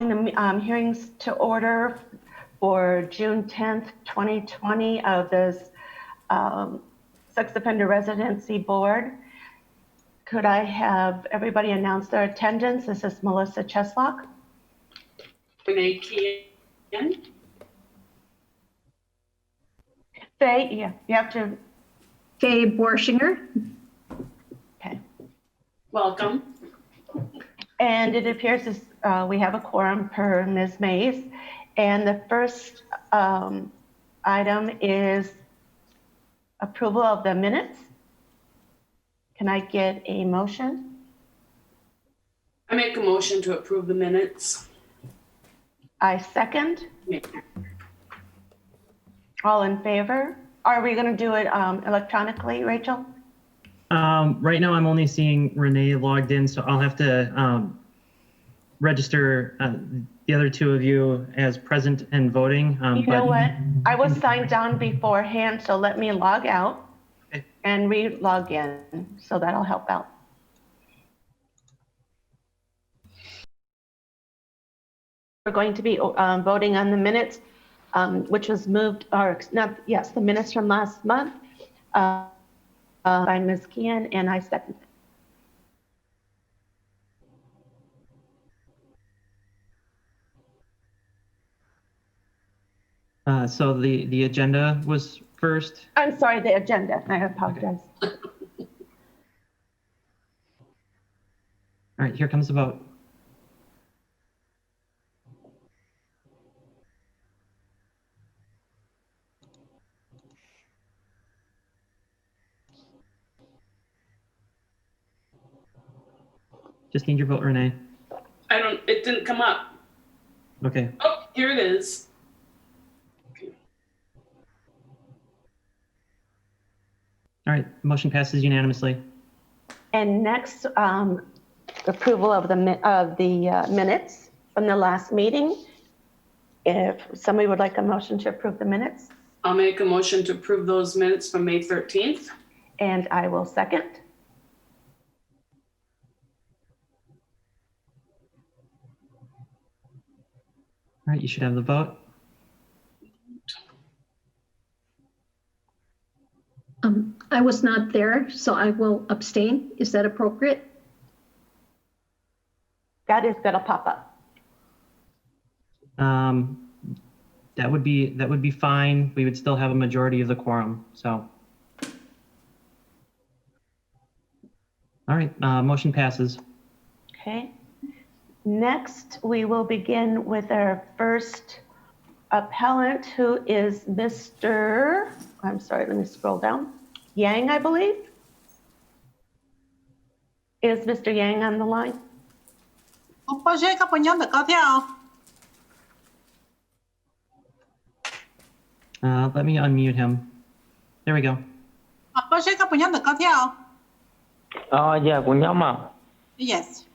the hearings to order for June 10th, 2020 of this Sex Offender Residency Board. Could I have everybody announce their attendance? This is Melissa Cheslock. Renee Kian. Faye, yeah, you have to. Faye Borschinger. Okay. Welcome. And it appears as we have a quorum per Ms. Mays. And the first item is approval of the minutes. Can I get a motion? I make a motion to approve the minutes. I second. All in favor? Are we going to do it electronically, Rachel? Right now, I'm only seeing Renee logged in, so I'll have to register the other two of you as present and voting. You know what? I was signed on beforehand, so let me log out and re-log in, so that'll help out. We're going to be voting on the minutes, which was moved, or not, yes, the minutes from last month by Ms. Kian, and I second it. So the agenda was first. I'm sorry, the agenda. I apologize. Okay. All right, here comes the vote. Just need your vote, Renee. It didn't come up. Okay. Oh, here it is. All right, motion passes unanimously. And next, approval of the minutes from the last meeting. If somebody would like a motion to approve the minutes. I'll make a motion to approve those minutes from May 13th. And I will second. All right, you should have the vote. I was not there, so I will abstain. Is that appropriate? That is going to pop up. That would be fine. We would still have a majority of the quorum. So, all right, motion passes. Okay. Next, we will begin with our first appellant, who is Mr. I'm sorry, let me scroll down. Yang, I believe. Is Mr. Yang on the line? Let me unmute him. There we go. Yes.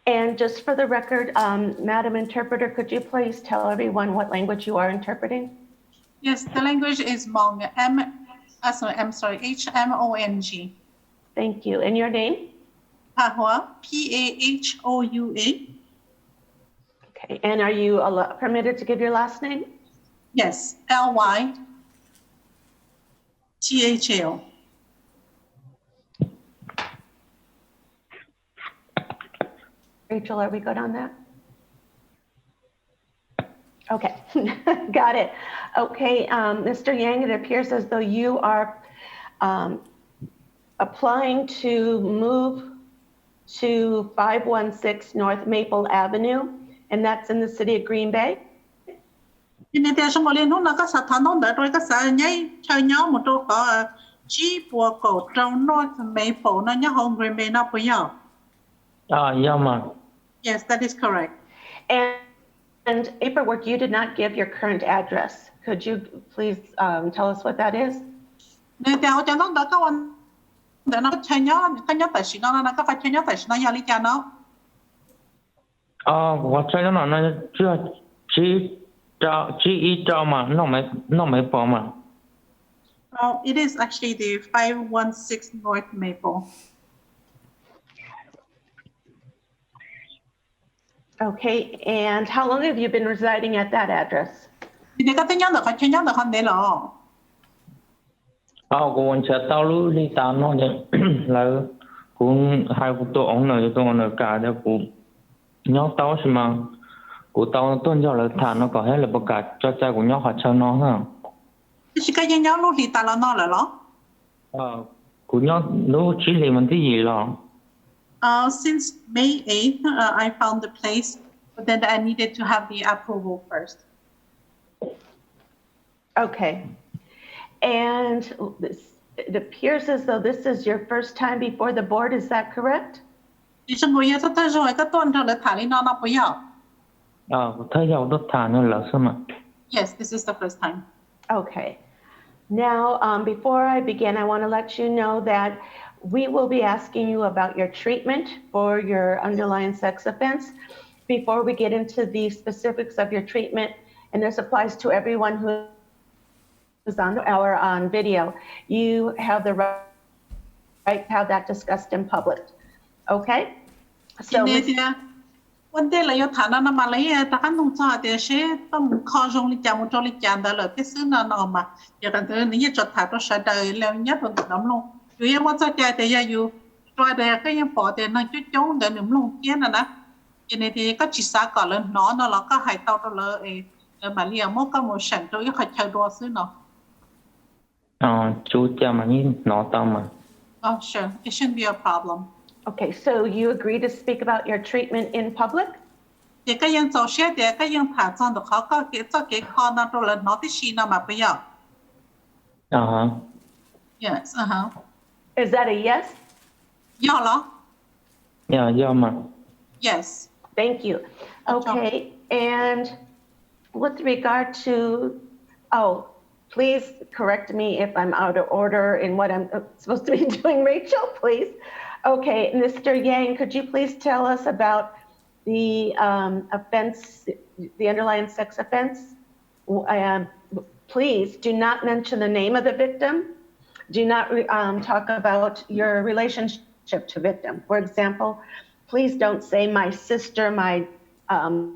And just for the record, Madam Interpreter, could you please tell everyone what language you are interpreting? Yes, the language is Hmong. HMONG. Thank you. And your name? Pahua, PAHOUA. Okay. And are you permitted to give your last name? Yes, LYTHL. Rachel, are we good on that? Okay, got it. Okay, Mr. Yang, it appears as though you are applying to move to 516 North Maple Avenue, and that's in the city of Green Bay. Yes, that is correct. And paperwork, you did not give your current address. Could you please tell us what that is? It is actually the 516 North Maple. Okay, and how long have you been residing at that address? Thì cái tên nhau được hay chuyên nhau được hơn đấy là cũng sẽ tao lúc đi tao nó nhỉ là cũng hai cuộc tổ ông này tôi nói cả cho cũng nhau tao xem mà cũng tao tuân cho là thà nó có hết là bất cả cho cha của nhau họ cho nó ha chỉ cái nhau lúc đi tao là nó là đó. Của nhau lúc chỉ là mình cái gì là Since May 8th, I found the place, but then I needed to have the approval first. Okay. And it appears as though this is your first time before the board, is that correct? Thì trong người ta tới rồi cái tuần rồi thả đi nó bây giờ. thấy giàu đất thà nó là sao mà Yes, this is the first time. Okay. Now, before I begin, I want to let you know that we will be asking you about your treatment for your underlying sex offense before we get into the specifics of your treatment. And this applies to everyone who is on video. You have the right to have that discussed in public. Okay? So, vấn đề là yêu thả nó mà lấy ta căn thông cho thì sẽ tâm kho trong lịch một trong lịch đó là cái sự nó mà giờ cần tới những chuyện thả nó sẽ đời leo nhất là lắm luôn. Dù em có cho chạy thì giờ dù rồi để cái em bỏ thì nó chút chống để nếm luôn kia nè. Cho nên thì có chỉ xa cả lên nó là có hai tàu đó là mà liền một cái một sản cho cái chơi đua xứ nó. chú cha mà như nó tao mà Oh sure, it shouldn't be a problem. okay, so you agree to speak about your treatment in public? Thì cái dân tổ xe thì cái dân thả trong được họ có cái cho cái kho nó rồi là nó thì xí nó mà bây giờ. Yes, Is that a yes? Do đó. do mà Yes. Thank you. Okay, and with regard to, please correct me if I'm out of order in what I'm supposed to be doing, Rachel, please. Okay, Mr. Yang, could you please tell us about the offense, the underlying sex offense? Please do not mention the name of the victim. Do not talk about your relationship to victim. For example, please don't say my sister, my mother,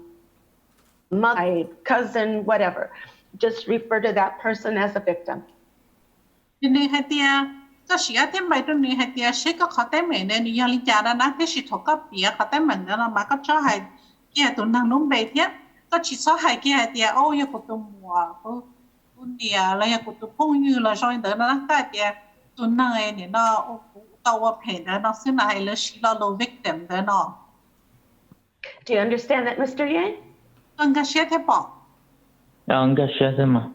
my cousin, whatever. Just refer to that person as a victim. Nên hay tia có sĩ thêm bài trong này hay tia sẽ có khó tên mình nên như linh cha đó nó thế sĩ thuộc cấp bìa khó tên mình đó mà có cho hay kia tụi năng đúng bề thiết có chỉ số hay kia hay tia ô yêu của tụi mùa của địa là yêu của tụi phong như là rồi đó nó cái tia tụi năng ấy thì nó tàu phèn đó nó xưa này là sĩ là lô victim đó nó. Do you understand that, Mr. Yang? Con cái sẽ thế bỏ. cái xe thế mà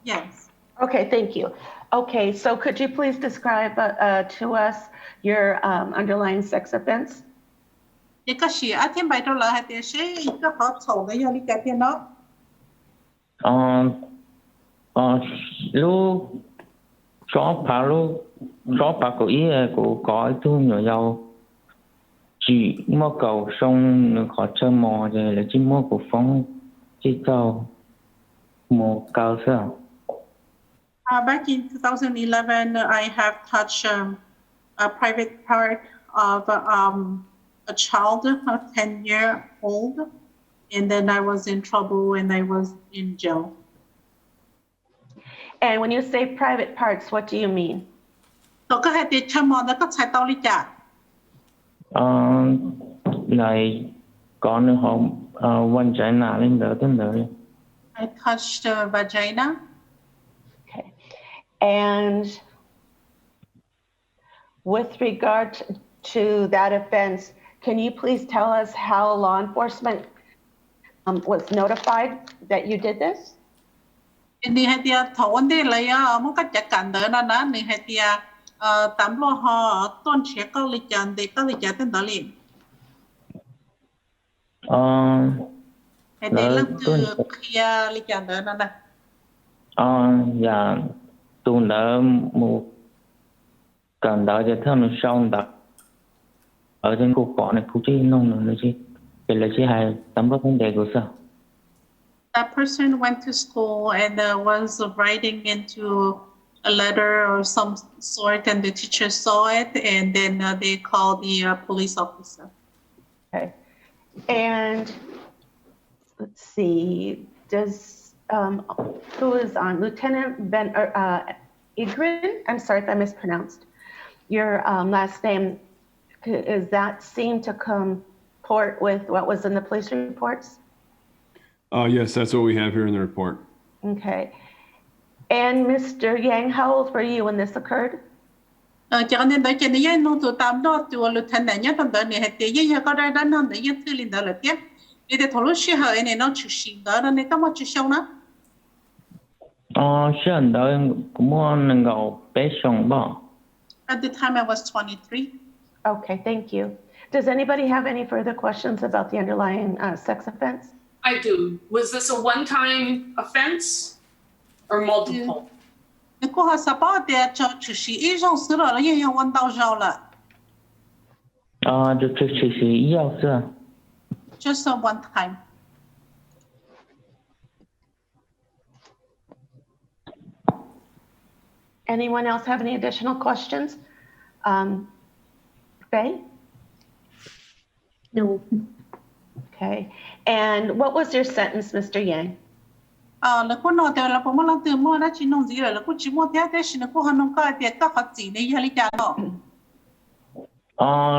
Yes. Okay, thank you. Okay, so could you please describe to us your underlying sex offense? Thì có sĩ thêm bài trong là hay tia sẽ có khó sầu cái do linh cha tiền đó. lúc chó phá của ý của có thu nhỏ giàu chỉ mua cầu xong được họ chơi mò rồi là chỉ mua của phóng chỉ tàu một cao sao Back in 2011, I have touched a private part of a child, a 10-year-old, and then I was in trouble and I was in jail. And when you say private parts, what do you mean? So có hai tiết chăm mòn đó có sai tao lý trả. này có nữa họ quan trái nào lên đỡ tên đỡ I touched the vagina. Okay. And with regard to that offense, can you please tell us how law enforcement was notified that you did this? Ni hai tiết thấu vấn đề lấy muốn cách chắc cản đỡ nó đó ni hai tiết tạm lo họ tôn chế có lý trả để có lý trả tên đó liền. Hai tiết lắm từ khi lý trả đỡ nó đó. dạ tôi đã một cần đỡ cho thêm sau đặt ở trên cuộc gọi này cũng chỉ nông nữa chứ vậy là chỉ hai tấm các vấn đề của sao That person went to school and was writing into a letter or some sort, and the teacher saw it, and then they called the police officer. Okay. And let's see, who is on? Lieutenant Igrin? I'm sorry if I mispronounced your last name. Is that seem to comport with what was in the police reports? Yes, that's what we have here in the report. Okay. And Mr. Yang, how old were you when this occurred? Cho nên tới trên đây nó tụi tam đó tụi lieutenant nhớ tầm tới này hết tiền nhớ có đây đó nó để nhớ thư linh đó là tiếp đi để thổ lúc xưa hơi này nó chịu xịn đó nên có một chút sâu nữa. Hiện tại cũng muốn能够北上吧。 At the time I was 23. Okay, thank you. Does anybody have any further questions about the underlying sex offense? I do. Was this a one-time offense or multiple? Nếu cô họ sắp bảo thì cho chịu xịn ít trong xứ rồi là yêu quan đau rau là. 就只是要是。 Just a one time. Anyone else have any additional questions? Faye? No. Okay. And what was your sentence, Mr. Yang? Là cô nói là bố mang từ mua đã chỉ nông gì rồi là cô chỉ mua theo thế xin là cô họ nông cái thì các họ chỉ này lý giải đó.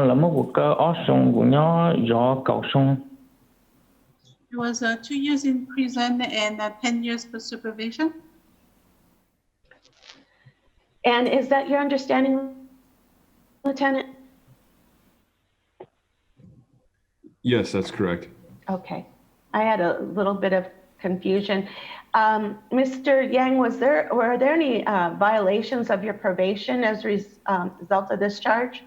Là một cái option của nó do cầu sông. It was 2 years in prison and 10 years for supervision. And is that your understanding, Lieutenant? Yes, that's correct. Okay. I had a little bit of confusion. Mr. Yang, were there any violations of your probation as a result of this charge?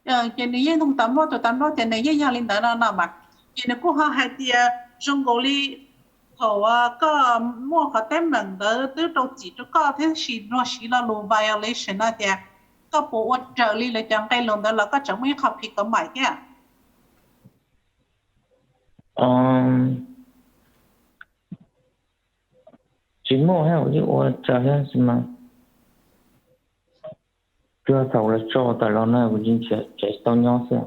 Cái này nông tạm đó thì này gia linh đó nào mà cái này cô họ hay thì trong gọi li thầu có mua có tem mình đó từ đầu chỉ cho có thế nó chỉ là law violation đó thì có bộ trợ li là chẳng cái lần đó là có chẳng mấy học thì có mãi kia. Chỉ mua hay là我找下是吗？主要找了做的了，那我已经解到鸟事。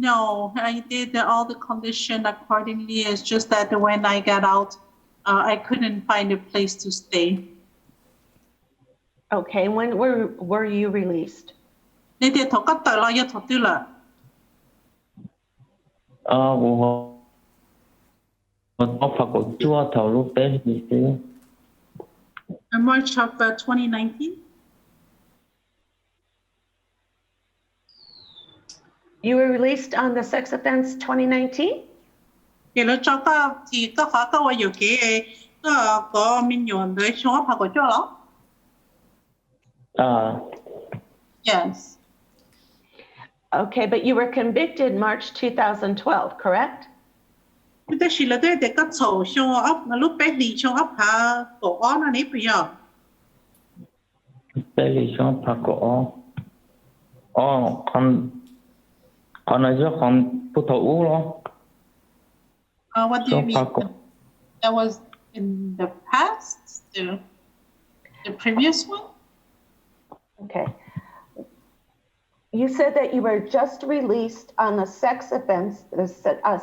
No, I did all the condition accordingly. It's just that when I got out, I couldn't find a place to stay. Okay. When were you released? Nên thì thọ cắt tờ lo cho thọ tư là. 我发觉做头路白意思。 In March of 2019. You were released on the sex offense 2019? Thì nó cho có thì có khó có vào cái có mình nhận đấy số phải có cho nó. Yes. Okay, but you were convicted March 2012, correct? Chúng ta chỉ là để các sổ show up mà lúc bé đi show up hả cổ nó nếp bây giờ. 白里想拍个看那就看不透咯。 What do you mean? 想拍个 That was in the past, the previous one? Okay. You said that you were just released on the sex offense, the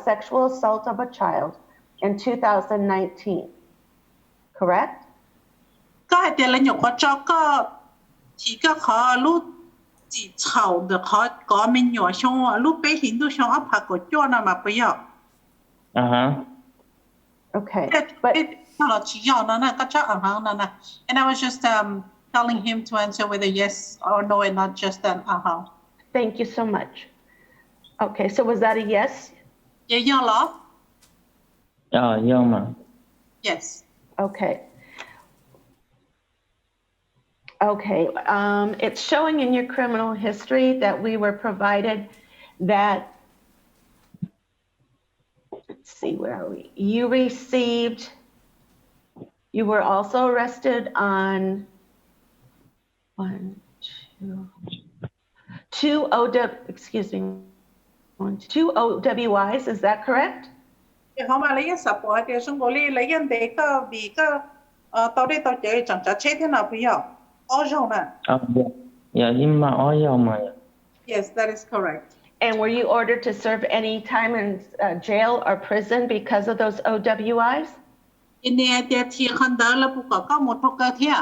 sexual assault of a child in 2019, correct? ก็ให้แต่ละหยกก็จอก็ที่ก็ขอลูกจีเฉาเดี๋ยวขอก็มีหยกช่องลูกไปหินดูช่องอัพผักก็จ้วนะมาไปยอ Okay. แต่ But ถ้าเราชี้ยอนั่นนะก็จะนั่นนะ and I was just telling him to answer whether yes or no and not just an thank you so much. Okay, so was that a yes? เยอะๆเหรอ 要嘛。 yes Okay. Okay, it's showing in your criminal history that we were provided that, let's see, where are we? You were also arrested on two OWIs, is that correct? เดี๋ยวเขามาเลยสับปะเดี๋ยวช่วงโกลีเลยยันเด็กก็บีก็ตอนนี้ตอนเจอจังจะเช็ดที่ไหนไปยออ้อจงนะ 要嘛要嘛。 yes that is correct And were you ordered to serve any time in jail or prison because of those OWIs? Ini dia thi khăn đỡ là buka có một thóc cơ thia.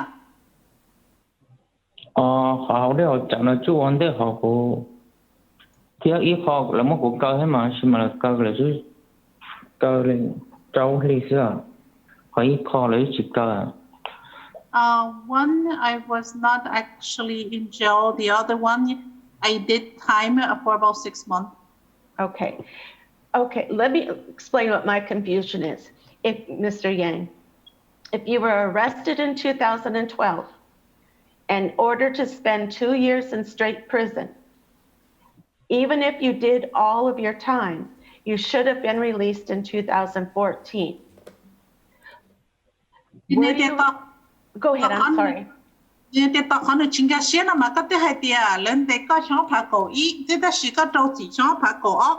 Họ đấy họ chẳng là chú anh đấy họ cũng thì ít họ là một cuộc cơ hết mà xin mà là cơ là chú cơ lên trâu hay sao họ ít họ là chỉ cơ One, I was not actually in jail. The other one, I did time for about 6 months. Okay. Okay, let me explain what my confusion is. If Mr. Yang, if you were arrested in 2012 and ordered to spend 2 years in straight prison, even if you did all of your time, you should have been released in 2014. Were you... Go ahead, I'm sorry. Dia tak kena cingga siapa nama kata hati len deka siapa pakai i dia sihkan tahu si siapa pakai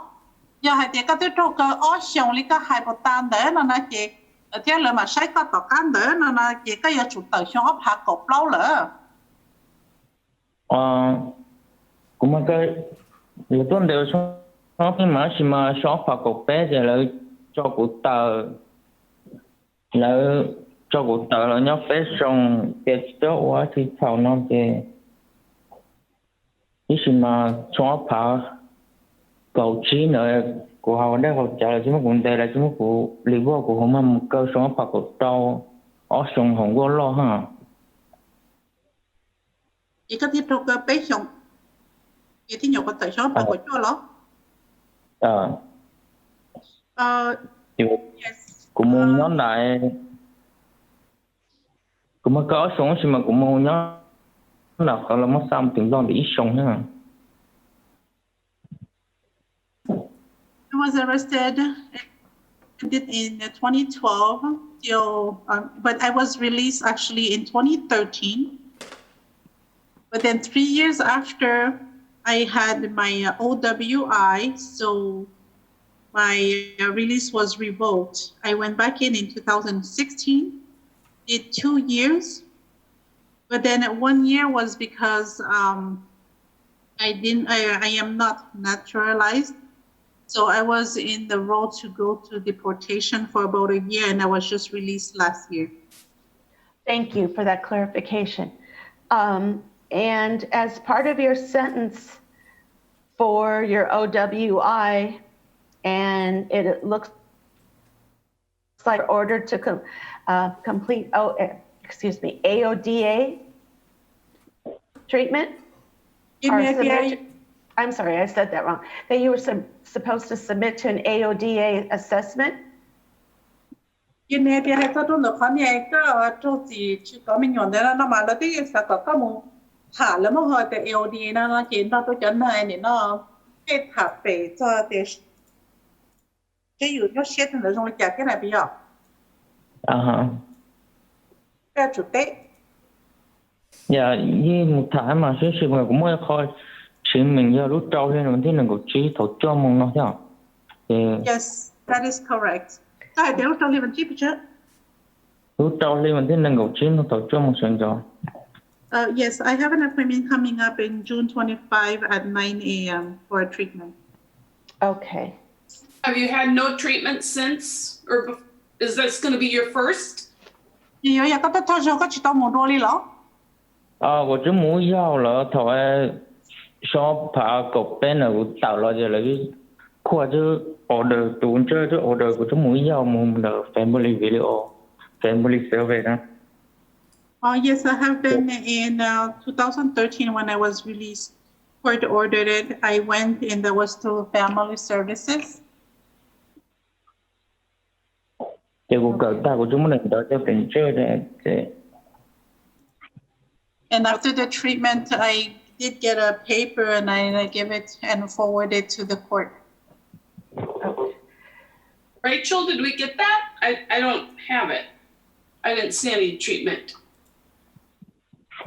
ya hati kata tu ke siapa lika hai botan dah nana ke dia lama saya kata kan dah nana ke kaya cuta siapa pakai plau le. Cũng cái là tuần đều shop mà xí mà shop pakai bé giờ là cho cụ tờ là cho cụ tờ là nhóc bé xong cái chỗ quá thì thảo nó cái xí mà shop pakai cầu trí nữa của họ đây họ trả lại chứ mà cũng đây là chứ mà cụ lý vô của họ mà một câu shop pakai trâu ở xong không có lo ha. Chỉ có thiết thuộc bé xong, chỉ thì nhóc có thể shop pakai cho lo. Yes. Cũng muốn nhóm lại cũng mới có xuống nhưng mà cũng muốn nhóm là có là mất xong tiếng don để ít xong ha. I was arrested in 2012 till, but I was released actually in 2013. But then 3 years after I had my OWI, so my release was revoked. I went back in 2016, did 2 years, but then 1 year was because I am not naturalized. So I was in the road to go to deportation for about a year, and I was just released last year. Thank you for that clarification. And as part of your sentence for your OWI, and it looks like you're ordered to complete AODA treatment. I'm sorry, I said that wrong. That you were supposed to submit to an AODA assessment. Ini dia itu tu nak kami ke tu si kami nyonda na malah dia sakak kamu hal lama hal te AODA na kita tu jangan ni na kita pe tu dia 这有要写的那种的价格来比较。这主对。Dạ, như một tháng mà sẽ sự mà cũng mới coi chuyện mình do lúc trâu lên mình thấy là một trí thổ cho mong nó sao? Yes, that is correct. Tại để lúc trâu lên mình chỉ biết chứ? Lúc trâu lên mình thấy là một trí nó thổ cho mong sẵn cho. Yes, I have an appointment coming up in June 25 at 9 a.m. for a treatment. Okay. Have you had no treatment since, or is this going to be your first? 有呀，刚才他说我去到摩多里了。我只冇要了，头想爬个边了，我到了就来去，或者 order 读这就 order 我只冇要冇了 family video family survey 呢。Yes, I have been in 2013 when I was released. Court ordered it. I went and there was to family services. And after the treatment, I did get a paper and I gave it and forwarded it to the court. Rachel, did we get that? I don't have it. I didn't see any treatment.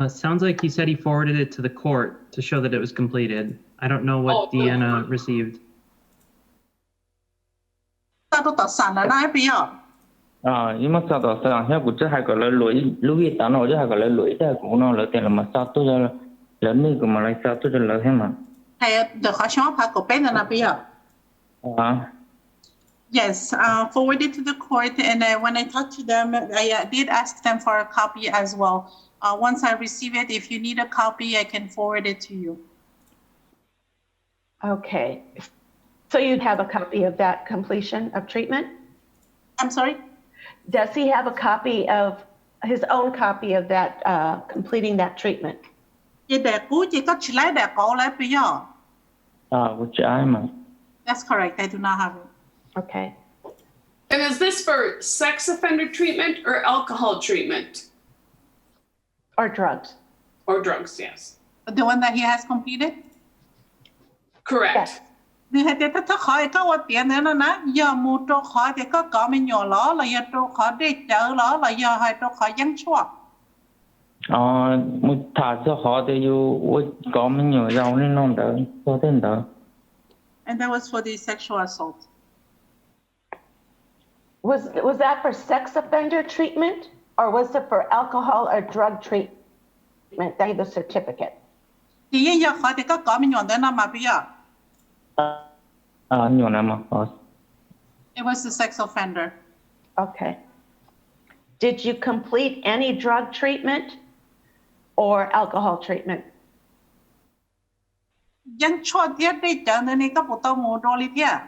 Sounds like he said he forwarded it to the court to show that it was completed. I don't know what Deanna received. Nhưng mà sao đó sao theo của hai cái lỗi lỗi tao nói cho hai cái lỗi đó cũng nó là tiền là mà sao tôi là lớn như của mà lại sao tôi là hết mà. Hay được hỏi xong phải có bên là bây giờ. Yes, forwarded to the court, and when I talked to them, I did ask them for a copy as well. Once I receive it, if you need a copy, I can forward it to you. Okay. So you have a copy of that completion of treatment? I'm sorry? Does he have a copy of his own copy of that completing that treatment? Chị để cũ chỉ có chỉ lấy để có lấy bây giờ. Của trái mà. That's correct. I do not have it. Okay. And is this for sex offender treatment or alcohol treatment? Or drugs? Or drugs, yes. The one that he has completed? Correct. Yes. Thì hãy để tất khỏi có tiền nữa nè. Giờ mua trâu khỏi thì có mình nhỏ ló là giờ trâu khỏi đi chợ ló là giờ hai trâu khỏi dân chua. Một thả cho họ thì có mình nhiều rau nên nó đỡ, có tên đỡ. And that was for the sexual assault. Was that for sex offender treatment or was it for alcohol or drug treatment? They the certificate. Thì giờ khỏi thì có mình nhỏ nữa mà bây giờ. Nhiều lắm mà có. It was the sex offender. Okay. Did you complete any drug treatment or alcohol treatment? Dân chua thiết đi chợ nên có bộ tàu mua đồ lý thiệt.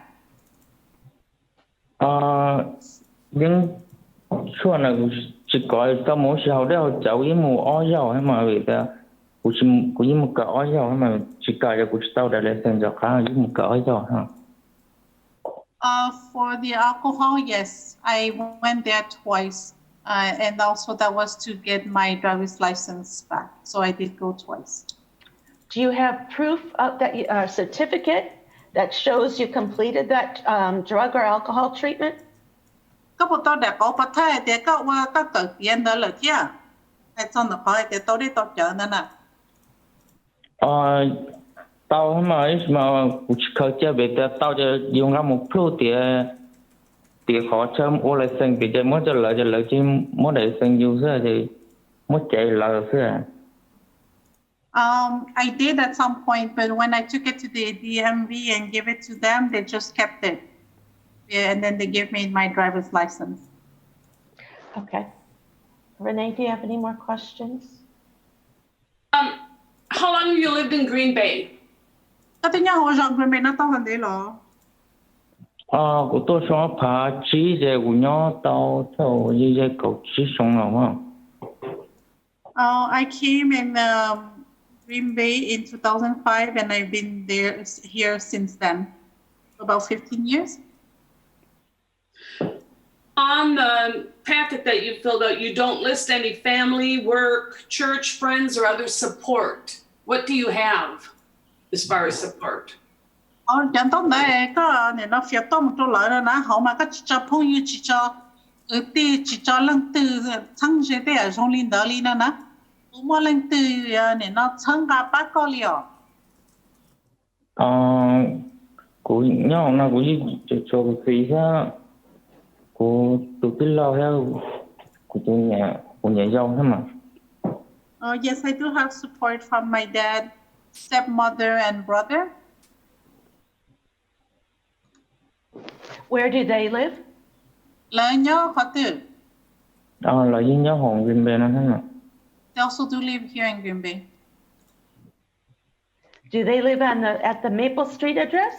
Nhưng chua này chỉ có tao muốn sao đấy cháu ý mua ói dầu hay mà vậy ta cũng ý một cái ói dầu hay mà chỉ cả cho cũng tao đã lấy tiền cho khá ý một cái ói dầu ha. For the alcohol, yes, I went there twice, and also that was to get my driver's license back. So I did go twice. Do you have proof of that certificate that shows you completed that drug or alcohol treatment? Có bộ tàu đã có bắt thay để có tờ tiền đó là thiệt. Hay xong nó khỏi để tàu đi tàu chợ nữa nè. Tao mà cũng khởi chơi về taoจะdùng ra một plu thì họ chấm ô lại sinh vì chơi mất cho lợi chứ mất để sinh yêu thế thì mất chạy lợi thế. I did at some point, but when I took it to the DMV and gave it to them, they just kept it. Yeah, and then they gave me my driver's license. Okay. Renee, do you have any more questions? How long have you lived in Green Bay? Có tính nhau hồi rằng mình nó tao hơn đấy lọ. Của tôi sống phá chỉ về của nhau tao theo như vậy cậu chỉ sống nào mà. I came in Green Bay in 2005, and I've been here since then, about 15 years. On the packet that you filled out, you don't list any family, work, church, friends, or other support. What do you have as far as support? Chẳng tốt này có này nó phía tôi một chỗ lợi rồi nè, họ mà có chỉ cho phong yêu chỉ cho lần từ thăng chế để ở trong linh đó linh nè, mua lần từ này nó thăng cả bát có liều. Của nhau là của gì cho cái ha, của tụi cái lo theo của nhà dâu thế mà. Yes, I do have support from my dad, stepmother, and brother. Where do they live? Là nhớ họ tử. Là với nhau hồn Green Bay nó thế mà. They also do live here in Green Bay. Do they live at the Maple Street address?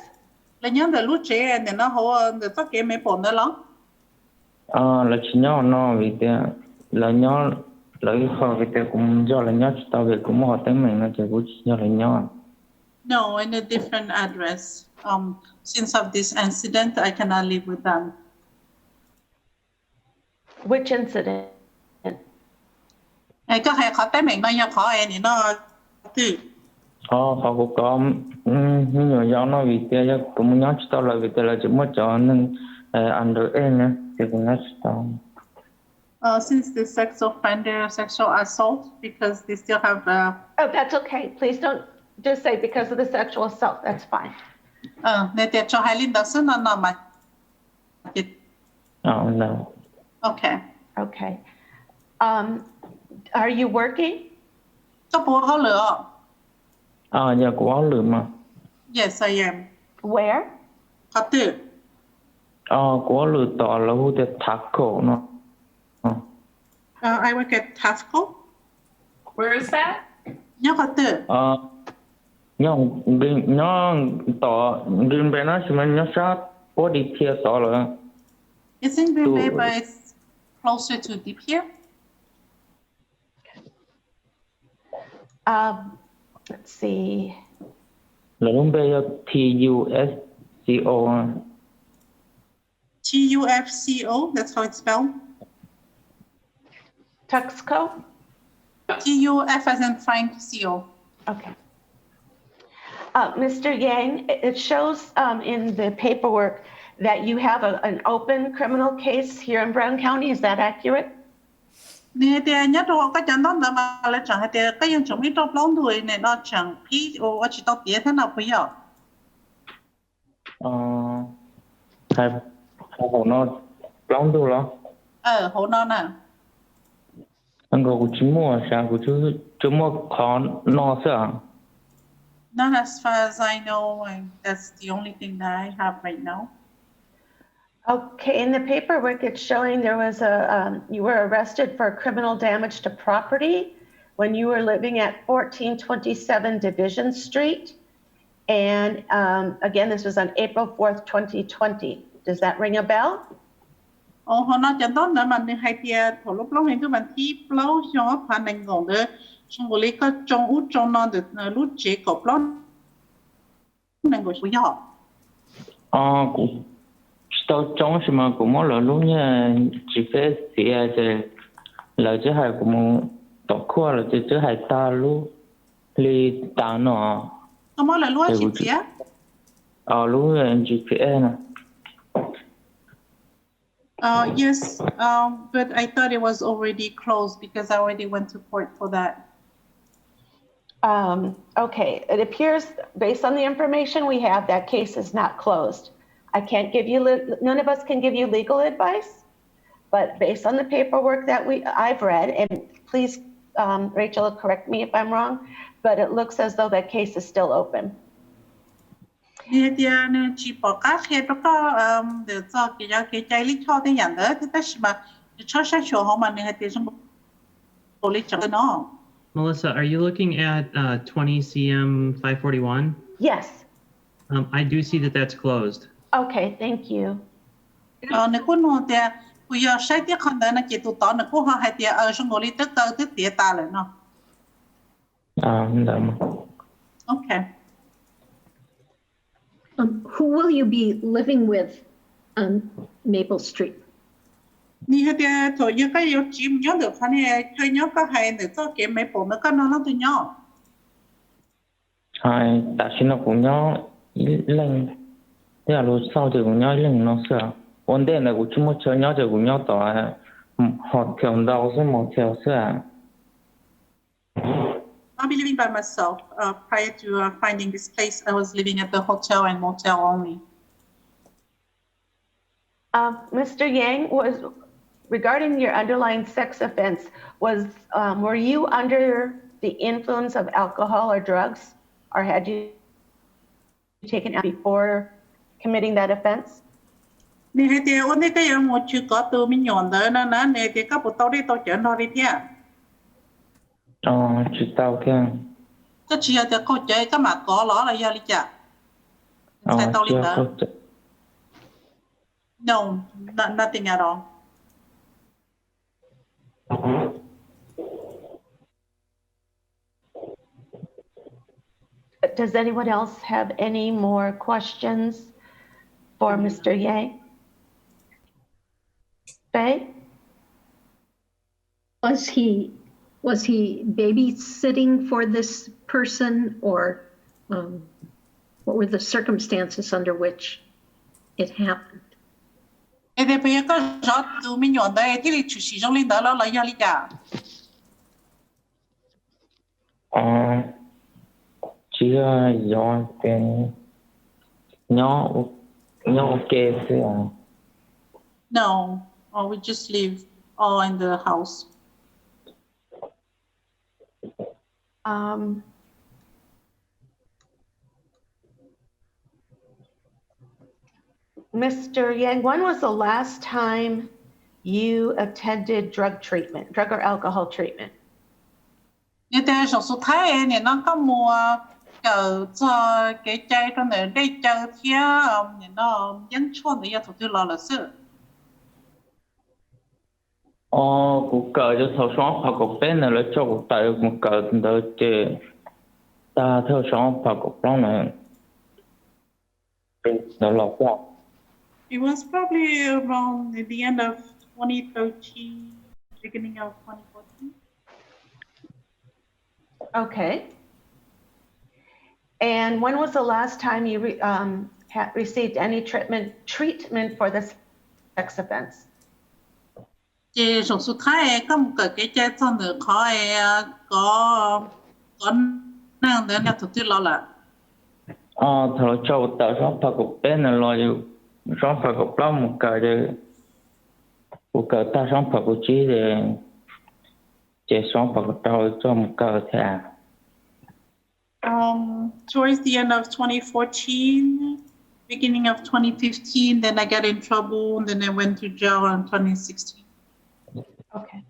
Là nhớ là lúc trẻ nên nó họ được tất cả mấy bọn đó lắm. Là chỉ nhau nó vì thế là nhau lấy khỏi vì thế cũng do là nhau tao về cũng họ tới mình nó chỉ cũng do là nhau. No, in a different address. Since of this incident, I cannot live with them. Which incident? Có hay khó tới mình nó nhau khó em thì nó từ. Họ cũng có nhiều dạo nó vì thế cũng nhau tao lại vì thế là chỉ mất cho nên under nè thì cũng nhau tao. Since the sex offender, sexual assault, because they still have. Oh, that's okay. Please don't just say because of the sexual assault. That's fine. Nên để cho hai linh đó xứ nó mà. No. Okay. Okay. Are you working? Có bố họ lửa. Giờ cũng áo lửa mà. Yes, I am. Where? Carter. Của lựa tỏ là hữu thể thác cổ nó. I work at Tasco. Where is that? Nhớ Carter. Nó tỏ Green Bay nó chỉ mình nó sát có đi theo tỏ là It's in Green Bay, but it's closer to Deep here. Let's see. là Green Bay TUFCO. TUFCO, that's how it's spelled. Tuxco? TUF as in Frank CO. Okay. Mr. Yang, it shows in the paperwork that you have an open criminal case here in Brown County. Is that accurate? Nè thì nhớ đâu có chẳng đó mà lại chẳng hay thì cái dân chúng biết đâu lâu tuổi này nó chẳng khi ở chỉ tao tiếc thế nào bây giờ. Hai hồ nó lóng đâu đó. Hồ nó nè. Anh có của chú mua sao của chú mua khó nó sao? Not as far as I know, and that's the only thing that I have right now. Okay, in the paperwork, it's showing there was you were arrested for criminal damage to property when you were living at 1427 Division Street. And again, this was on April 4th, 2020. Does that ring a bell? Hồ nó chẳng tốt nữa mà nên hay tia thổ lúc lâu hình cái bản thi lâu cho phản ảnh gồm được trong bộ lý có trong út trong nó được lúc chế cột lót nên của chú nhỏ. Cũng tao trong xem mà cũng mỗi lần lúc nha chỉ phải thì là chứ hay cũng tao khoa là chứ hay ta lúc li ta nó. Có mỗi lần lúc chị tía. Lúc GPS nè. Yes, but I thought it was already closed because I already went to court for that. Okay, it appears based on the information we have, that case is not closed. I can't give you, none of us can give you legal advice, but based on the paperwork that I've read, and please, Rachel, correct me if I'm wrong, but it looks as though that case is still open. Nè thì chỉ bỏ các khi đó có để cho cái trái lý cho thế nhận đó thì tất mà cho sách chỗ họ mà nè thì trong bộ lý chẳng nó. Melissa, are you looking at 20 CM 541? Yes. I do see that that's closed. Okay, thank you. Nè cô nó thì bây giờ sách tiếp khăn đó là chỉ tụ tao nè cô họ hay thì ở trong bộ lý tức tao tức tiệt ta lại nó. Okay. Who will you be living with on Maple Street? Nè thì thôi giờ cái yêu chim nhớ được khăn này chơi nhớ có hay để cho cái mấy bộ nó có nó từ nhỏ. Hai ta xin nó cũng nhớ lên thế là lúc sau thì cũng nhớ lên nó sợ vấn đề là cũng chúng mới chơi nhớ thì cũng nhớ tỏ họ thường đâu sẽ một theo sợ. I'll be living by myself. Prior to finding this place, I was living at the hotel and motel only. Mr. Yang, regarding your underlying sex offense, were you under the influence of alcohol or drugs, or had you taken out before committing that offense? Nè thì ôn thế cái một chữ có từ mình nhọn đó nó nè thì các bộ tao đi tao chở nó đi theo. Chỉ tao kia. Cái chuyện thì câu chơi cái mà có ló là do lý chả. Sai tao đi đó. No, nothing at all. Does anyone else have any more questions for Mr. Yang? Faye? Was he babysitting for this person, or what were the circumstances under which it happened? Thì bây giờ có rõ từ mình nhọn đây thì chủ sử dụng linh đó là do lý chả. Chỉ do cái nhỏ kê thế à? No, we just live all in the house. Mr. Yang, when was the last time you attended drug or alcohol treatment? 你哋上次睇你那个么个做给ใจตรงไหนได้เจอเที่ยว你那ยังชวน你要ถูกที่รอละสิ cuộc cờ cho thầu sống hoặc cuộc bé này là cho cuộc tại một cờ đỡ chơi ta theo sống hoặc cuộc đó này nó lọt qua. It was probably around the end of 2013, beginning of 2014. Okay. And when was the last time you received any treatment for this sex offense? 即上次睇咁個嘅即真係佢個能力ถูกที่รอละ thầu cho tại sống hoặc cuộc bé này lo yêu sống hoặc cuộc đó một cờ để cuộc cờ ta sống hoặc cuộc chí để chỉ sống hoặc cuộc đó cho một cờ thế à. Towards the end of 2014, beginning of 2015, then I got in trouble, and then I went to jail in 2016. Okay.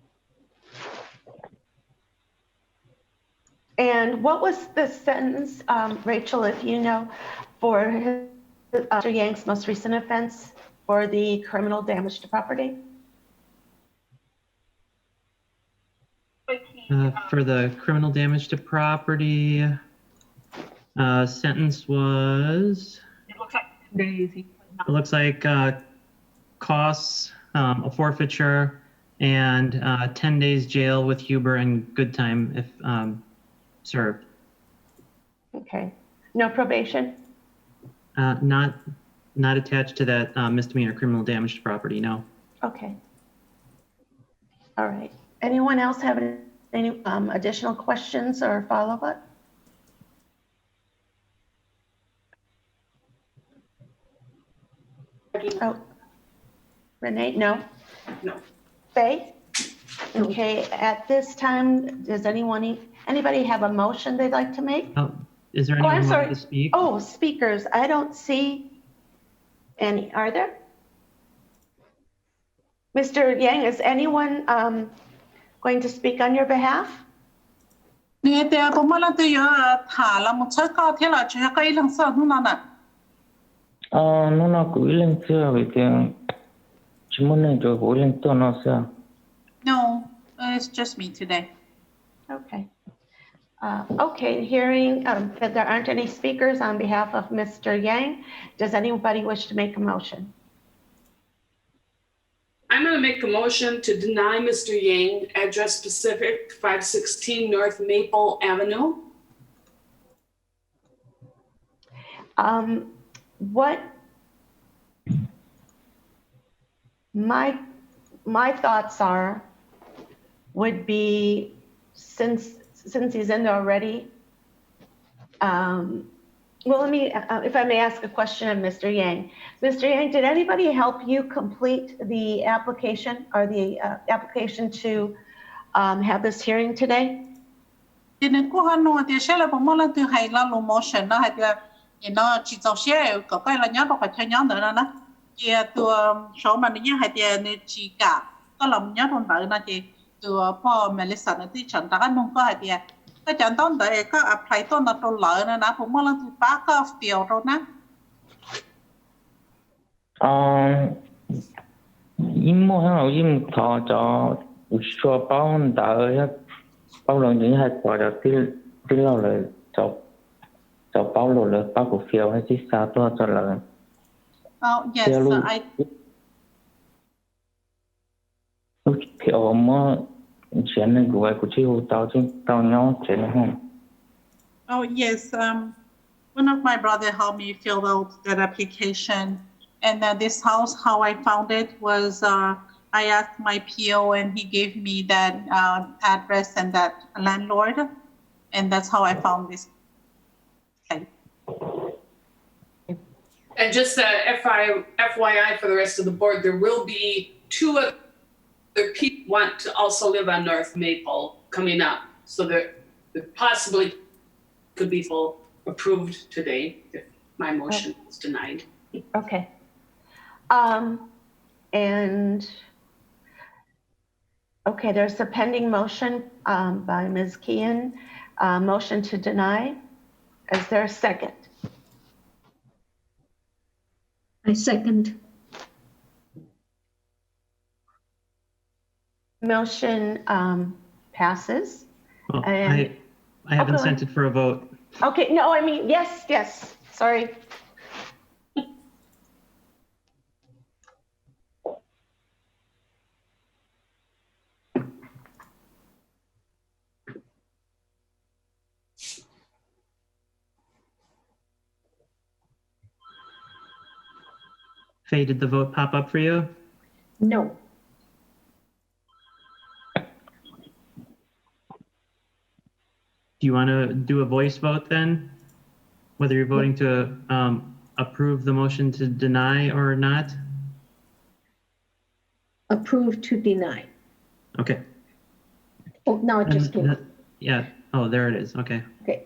And what was the sentence, Rachel, if you know, for Mr. Yang's most recent offense for the criminal damage to property? For the criminal damage to property, sentence was, it looks like costs, a forfeiture, and 10 days jail with Huber and good time if served. Okay. No probation? Not attached to that misdemeanor criminal damage to property, no. Okay. All right. Anyone else have any additional questions or follow-up? Oh, Renee, no? No. Faye? Okay, at this time, does anybody have a motion they'd like to make? Is there Oh, I'm anyone who sorry. wants to speak? Oh, speakers, I don't see any, are there? Mr. Yang, is anyone going to speak on your behalf? 你哋個乜啦都要查啦，冇出高鐵啦，仲有個一兩歲นู่นน่ะ nó là của lên xưa vì tiền chỉ muốn lên rồi của lên tôi nó xưa. No, it's just me today. Okay. Okay, hearing that there aren't any speakers on behalf of Mr. Yang, does anybody wish to make a motion? I'm going to make a motion to deny Mr. Yang address specific 516 North Maple Avenue. What my thoughts are would be, since he's in there already, well, let me, if I may ask a question of Mr. Yang. Mr. Yang, did anybody help you complete the application or the application to have this hearing today? Thì nên cô hắn nói thì sẽ là một món từ hay là lo motion nó hay thì nó chỉ cho sẽ có cái là nhớ đâu phải chơi nhớ nữa nè. Thì từ số mà nó hay thì nó chỉ cả có làm nhớ trong đó nó thì từ po Melissa nó thì chẳng ta nông có hay thì cái chẳng tao đợi có apply tôi nó trâu lợi nữa nè,ผมว่าtừ bác có phiếu rồi nè. Im mua hàng im thọ cho cho bao đợi bao lần những hai quả đầu tiên lâu rồi cho bao lâu rồi bao cổ phiếu hay chỉ sao tôi cho lời. Oh yes, I. Phiếu mà chuyện này của ai cũng chịu tao nhau chuyện này không? Oh yes, one of my brother helped me fill out that application, and this house, how I found it was I asked my PO, and he gave me that address and that landlord, and that's how I found this place. And just FYI for the rest of the board, there will be two other people want to also live on North Maple coming up. So there possibly could be full approved today if my motion is denied. Okay. And, okay, there's a pending motion by Ms. Kean, motion to deny. Is there a second? I second. Motion passes. Well, And- I haven't go ahead. sent it for a vote. Okay, no, I mean, yes, sorry. Faye, did the vote pop up for you? No. Do you want to do a voice vote then? Whether you're voting to approve the motion to deny or not? Approve to deny. Okay. Oh, now it just came up. Yeah. Oh, there it is. Okay. Okay.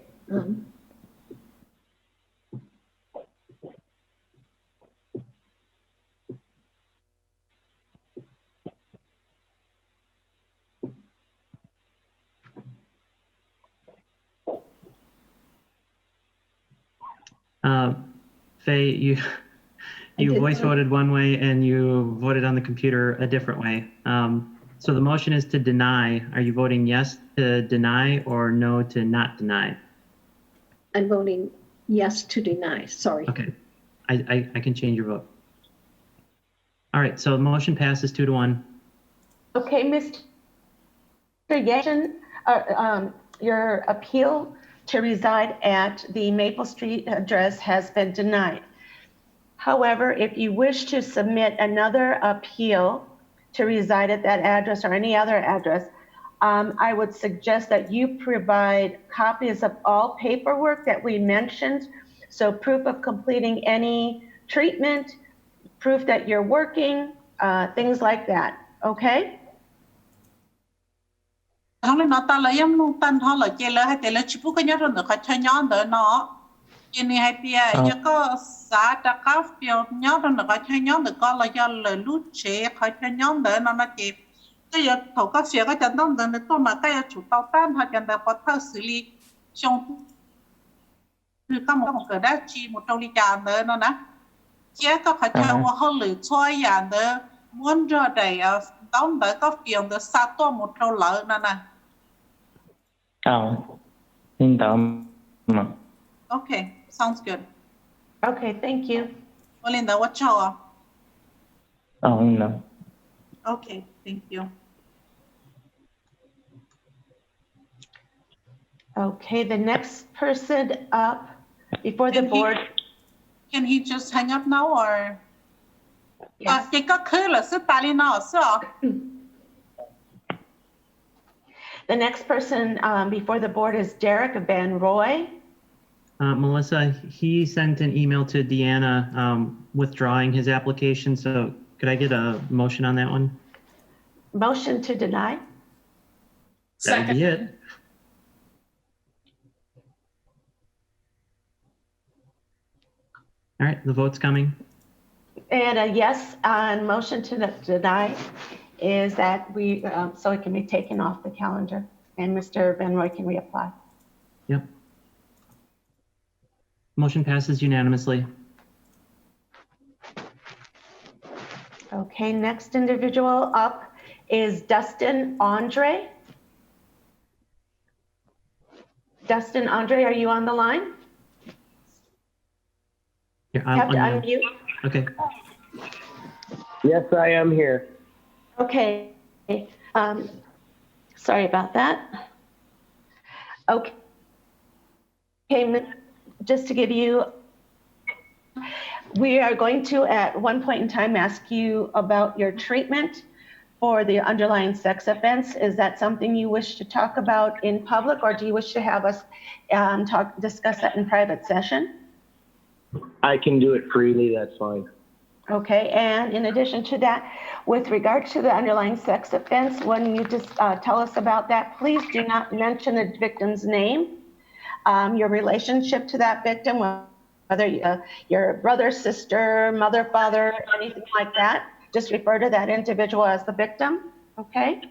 Faye, you did voice vote. voted one way and you voted on the computer a different way. So the motion is to deny. Are you voting yes to deny or no to not deny? I'm voting yes to deny. Sorry. Okay. I can change your vote. All right. So the motion passes 2-1. Okay, Mr. Yashin, your appeal to reside at the Maple Street address has been denied. However, if you wish to submit another appeal to reside at that address or any other address, I would suggest that you provide copies of all paperwork that we mentioned. So proof of completing any treatment, proof that you're working, things like that, okay? Không lên nó ta lấy em luôn tan họ lấy chơi lấy hay chơi lấy chụp cái nhớ rồi nữa khai chơi nhớ nữa nó cái này hay tia giờ có xã đã có phiếu nhớ rồi nữa khai chơi nhớ nữa có là do lời lút chế khai chơi nhớ nữa nó chỉ cái giờ thầu các phiếu cái chân đông nữa tôi mà cái chủ tàu tan họ chân đã bắt thao xử lý trongคือก็มันก็เกิดได้จีmột trong lý do nữa nó nè chế có khai chơiว่าเขาหรือช่วยอย่างnữa muốn ra đây đóng đợi có phiếu nữa sátตัวmột trong lỡ nè nè Xin tạm mà. Okay, sounds good. Okay, thank you. Melinda, what show? No. Okay, thank you. Okay, the next person up before the board. Can he just hang up now or? Yes. Cái có khứ là sức tài lý nào sao? The next person before the board is Derek Van Roy. Melissa, he sent an email to Deanna withdrawing his application. So could I get a motion on that one? Motion to deny. That would be it. All right, the vote's coming. And a yes on motion to deny is that we, so it can be taken off the calendar and Mr. Van Roy can reapply. Yep. Motion passes unanimously. Okay, next individual up is Dustin Andre. Dustin Andre, are you on the line? Here, You have to I'll- unmute. Okay. Yes, I am here. Okay, sorry about that. Okay, just to give you, we are going to at one point in time ask you about your treatment for the underlying sex offense. Is that something you wish to talk about in public, or do you wish to have us discuss that in private session? I can do it freely, that's fine. Okay, and in addition to that, with regard to the underlying sex offense, when you just tell us about that, please do not mention the victim's name, your relationship to that victim, whether your brother, sister, mother, father, anything like that. Just refer to that individual as the victim, okay?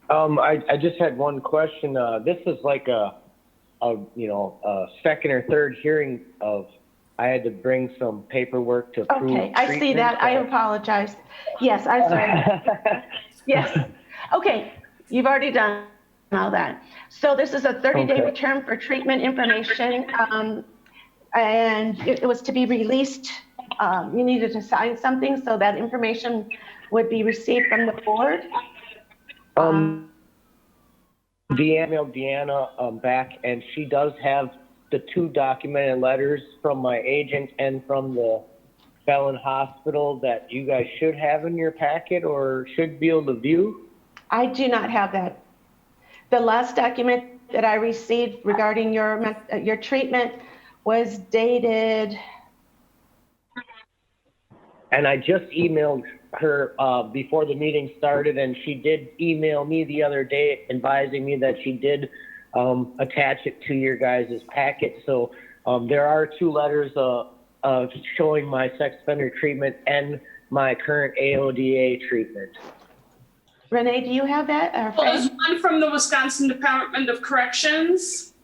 I just had one question. This is like a second or third hearing of, I had to bring some paperwork to prove Okay, I see that. I apologize. Yes, I'm sorry. Yes. Okay, you've already done all that. So this is a 30-day Okay. return for treatment information, and it was to be released. You needed to sign something, so that information would be received from the board. Deanna back, and she does have the 2 documented letters from my agent and from the felon hospital that you guys should have in your packet or should be able to view. I do not have that. The last document that I received regarding your treatment was dated. And I just emailed her before the meeting started, and she did email me the other day advising me that she did attach it to your guys' packet. So there are 2 letters showing my sex offender treatment and my current AODA treatment. Renee, do you have that? Or Well, there's one from the Wisconsin Department of Corrections.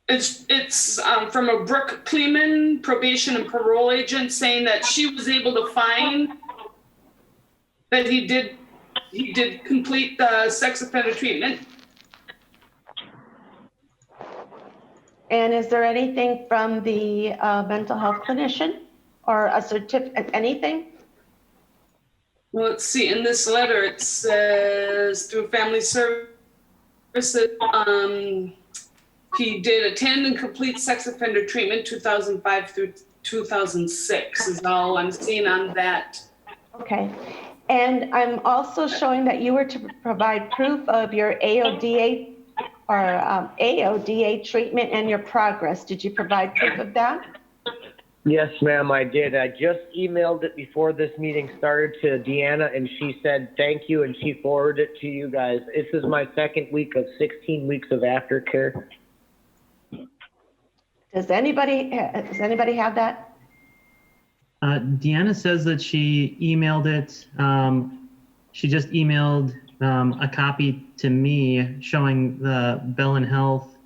It's from a Brooke Kleeman, probation and parole agent, saying that she was able to find that he did complete the sex offender treatment. And is there anything from the mental health clinician or a certificate, anything? Well, let's see, in this letter, it says through family services, he did attend and complete sex offender treatment 2005 through 2006 is all I'm seeing on that. Okay. And I'm also showing that you were to provide proof of your AODA or AODA treatment and your progress. Did you provide proof of that? Yes, ma'am, I did. I just emailed it before this meeting started to Deanna, and she said thank you, and she forwarded it to you guys. This is my 2nd week of 16 weeks of aftercare. Does anybody have that? Deanna says that she emailed it. She just emailed a copy to me showing the Bell and Health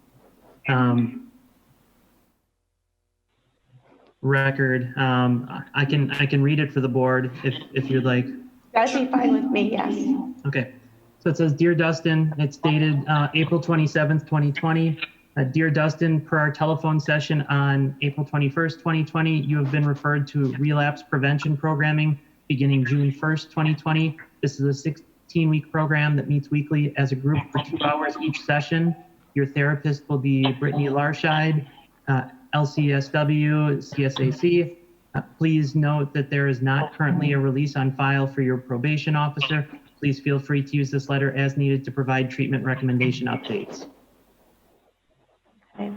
record. I can read it for the board if you'd like. That'd be fine with me, yes. Okay. So it says, Dear Dustin, it's dated April 27th, 2020. Dear Dustin, per our telephone session on April 21st, 2020, you have been referred to relapse prevention programming beginning June 1st, 2020. This is a 16-week program that meets weekly as a group for 2 hours each session. Your therapist will be Brittany Larscheid, LCSW, CSAC. Please note that there is not currently a release on file for your probation officer. Please feel free to use this letter as needed to provide treatment recommendation updates. Okay.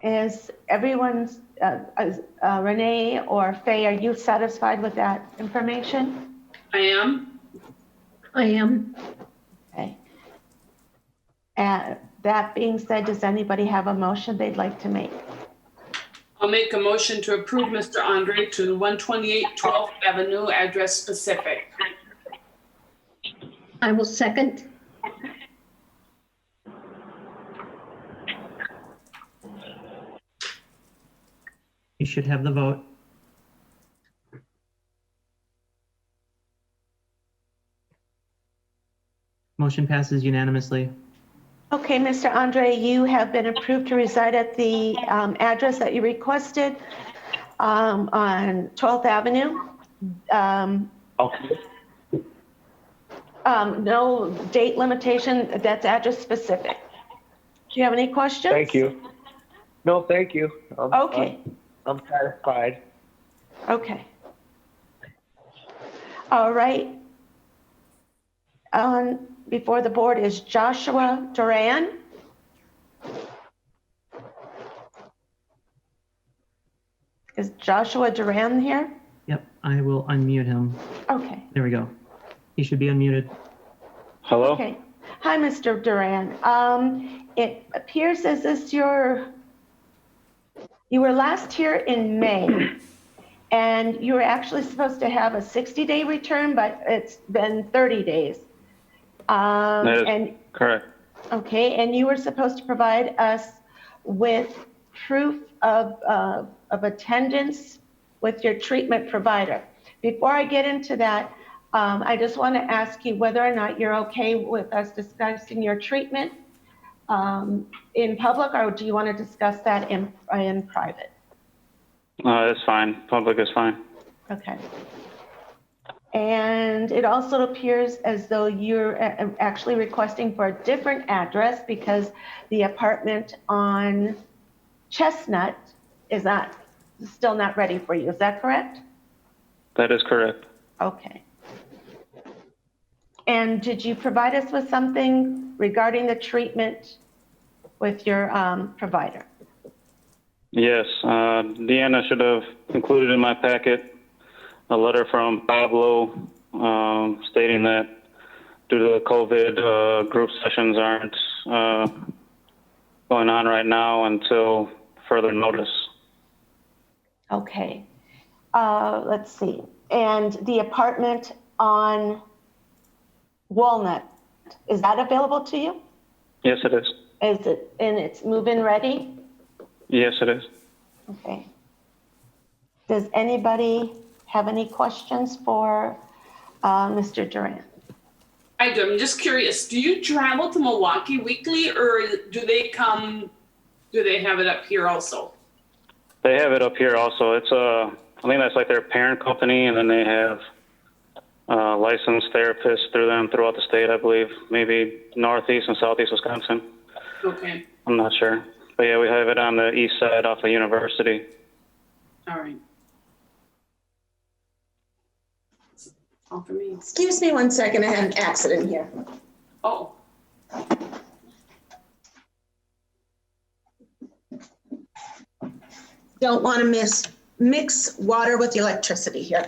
Is everyone's, Renee or Faye, are you satisfied with that information? I am. I am. Okay. And that being said, does anybody have a motion they'd like to make? I'll make a motion to approve Mr. Andre to 128 12th Avenue, address specific. I will second. You should have the vote. Motion passes unanimously. Okay, Mr. Andre, you have been approved to reside at the address that you requested on 12th Avenue. Okay. No date limitation, that's address specific. Do you have any questions? Thank you. No, thank you. Okay. I'm satisfied. Okay. All right. Before the board is Joshua Duran. Is Joshua Duran here? Yep, I will unmute him. Okay. There we go. He should be unmuted. Hello? Okay. Hi, Mr. Duran. It appears as if you were last here in May, and you were actually supposed to have a 60-day return, but it's been 30 days. That is And correct. okay, and you were supposed to provide us with proof of attendance with your treatment provider. Before I get into that, I just want to ask you whether or not you're okay with us discussing your treatment in public, or do you want to discuss that in private? That's fine. Public is fine. Okay. And it also appears as though you're actually requesting for a different address because the apartment on Chestnut is still not ready for you. Is that correct? That is correct. Okay. And did you provide us with something regarding the treatment with your provider? Yes. Deanna should have included in my packet a letter from Pablo stating that due to the COVID, group sessions aren't going on right now until further notice. Okay. Let's see. And the apartment on Walnut, is that available to you? Yes, it is. Is it, and it's move-in ready? Yes, it is. Okay. Does anybody have any questions for Mr. Duran? I do. I'm just curious. Do you travel to Milwaukee weekly, or do they have it up here also? They have it up here also. It's I think that's like their parent company, and then they have licensed therapists through them throughout the state, I believe. Maybe northeast and southeast Wisconsin. Okay. I'm not sure. But yeah, we have it on the east side off the university. All right. All for me. Excuse me 1 second, I had an accident here. Oh. Don't want to mix water with electricity here.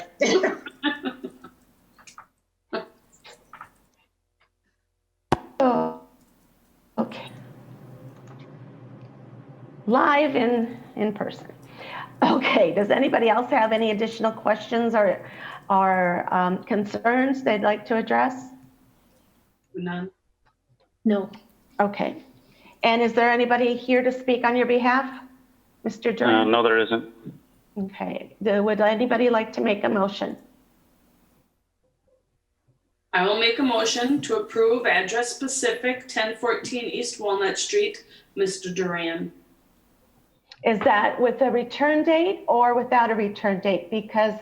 Oh, okay. Live in person. Okay, does anybody else have any additional questions or concerns they'd like to address? None. No. Okay. And is there anybody here to speak on your behalf, Mr. Duran? No, there isn't. Okay. Would anybody like to make a motion? I will make a motion to approve address specific 1014 East Walnut Street, Mr. Duran. Is that with a return date or without a return date? Because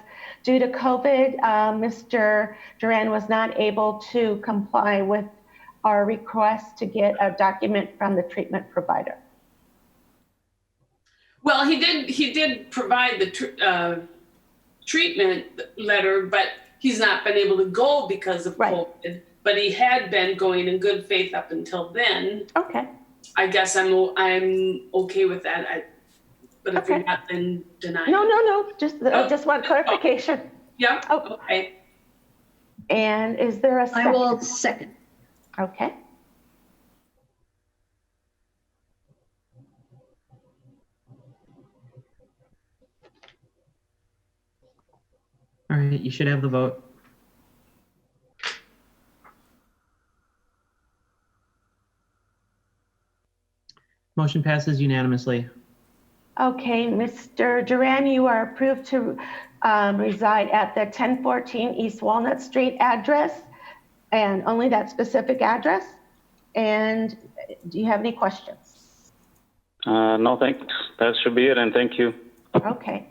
due to COVID, Mr. Duran was not able to comply with our request to get a document from the treatment provider. Well, he did provide the treatment letter, but he's not been able to go because of Right. COVID. But he had been going in good faith up until then. Okay. I guess I'm okay with that. But if you're Okay. not, then deny. No. Just want clarification. Yeah. Oh. Okay. And is there a I second? will second. Okay. All right, you should have the vote. Motion passes unanimously. Okay, Mr. Duran, you are approved to reside at the 1014 East Walnut Street address and only that specific address. And do you have any questions? No, thanks. That should be it, and thank you. Okay,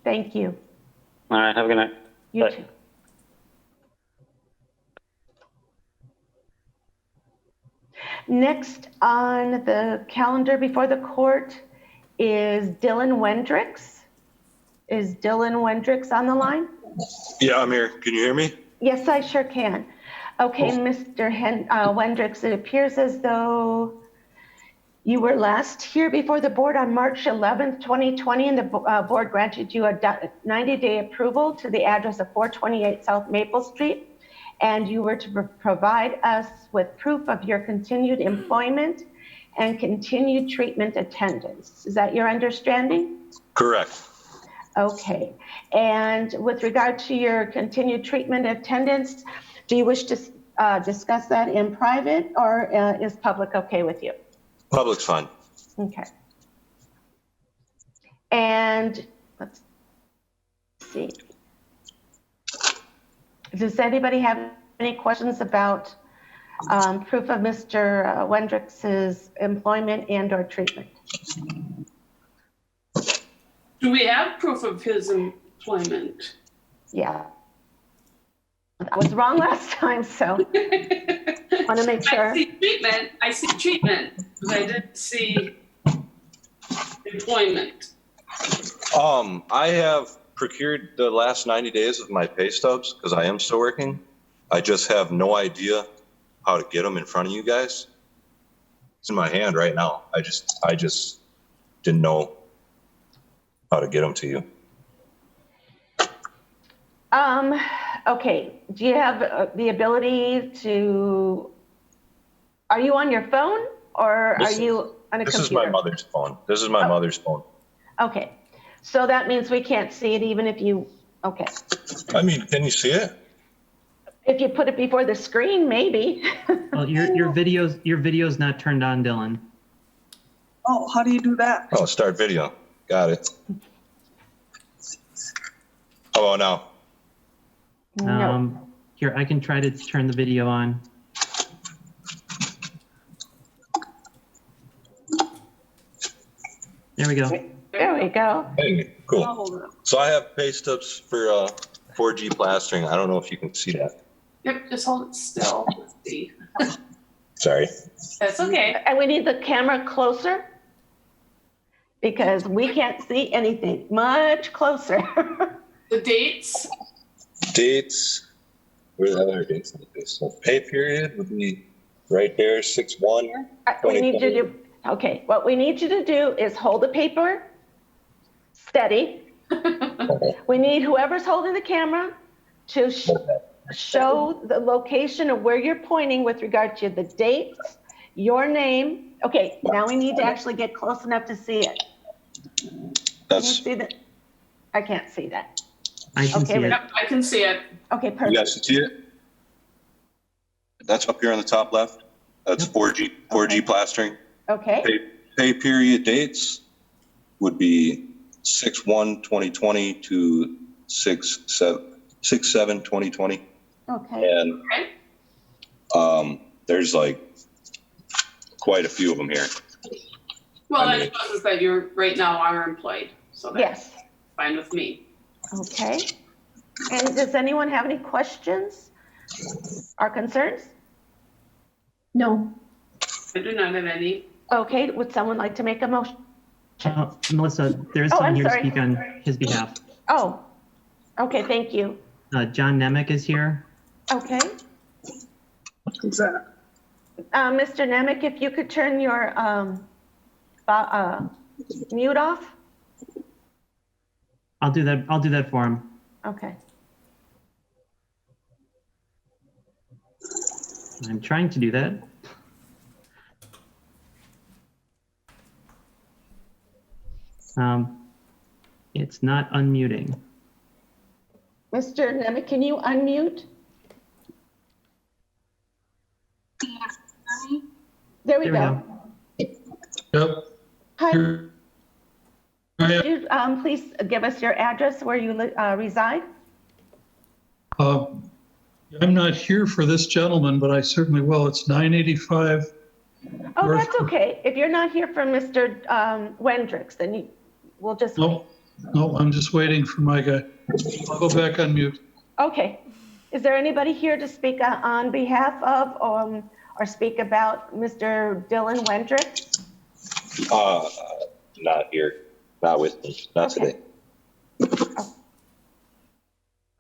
thank you. All right, have a good night. You Bye. too. Next on the calendar before the court is Dylan Wendricks. Is Dylan Wendricks on the line? Yeah, I'm here. Can you hear me? Yes, I sure can. Okay, Mr. Wendricks, it appears as though you were last here before the board on March 11th, 2020, and the board granted you a 90-day approval to the address of 428 South Maple Street. and you were to provide us with proof of your continued employment and continued treatment attendance. Is that your understanding? Correct. Okay. And with regard to your continued treatment attendance, do you wish to discuss that in private, or is public okay with you? Public's fine. Okay. And let's see. Does anybody have any questions about proof of Mr. Wendrick's employment and or treatment? Do we have proof of his employment? Yeah. I was wrong last time, so I want to make sure. I see treatment, but I didn't see employment. I have procured the last 90 days of my pay stubs because I am still working. I just have no idea how to get them in front of you guys. It's in my hand right now. I just didn't know how to get them to you. Okay. Do you have the ability to, are you on your phone or are you on a computer? This is my mother's phone. This is my mother's phone. Okay. So that means we can't see it even if you, okay. I mean, can you see it? If you put it before the screen, maybe. Well, your video's not turned on, Dylan. Oh, how do you do that? Oh, start video. Got it. How about now? No. Here, I can try to turn the video on. There we go. There we go. Hey, cool. So I have pay stubs for 4G plastering. I don't know if you can see that. Yep, just hold it still. Let's see. Sorry. That's okay. And we need the camera closer because we can't see anything. Much closer. The dates? Dates. Where the other dates? So pay period would be right there, 6/1. We need you to do, okay, what we need you to do is hold the paper steady. We need whoever's holding the camera to show the location of where you're pointing with regard to the dates, your name. Okay, now we need to actually get close enough to see it. Can you see that? I can't see that. I can see it. Yep, I can see it. Okay, You perfect. guys can see it? That's up here on the top left. That's 4G plastering. Okay, Pay period dates would be 6/1/2020 to 6/7/2020. okay. And there's like quite a few of them here. Well, I mean, that shows us that you're right now are employed, so that's Yes, fine with me. okay. And does anyone have any questions or concerns? No. I do not have any. Okay, would someone like to make a motion? Melissa, there is Oh, someone I'm here to sorry. speak on his behalf. Oh, okay, thank you. John Nemec is here. Okay. Who's that? Mr. Nemec, if you could turn your mute off? I'll do that for him. Okay. I'm trying to do that. It's not unmuting. Mr. Nemec, can you unmute? There we go. Yep. Hi. Could you please give us your address where you reside? I'm not here for this gentleman, but I certainly will. It's 985. Oh, North- that's okay. If you're not here for Mr. Wendricks, then we'll just wait. No, I'm just waiting for my guy. I'll go back on mute. Okay. Is there anybody here to speak on behalf of or speak about Mr. Dylan Wendricks? Not here. Not with me. Not Okay. today.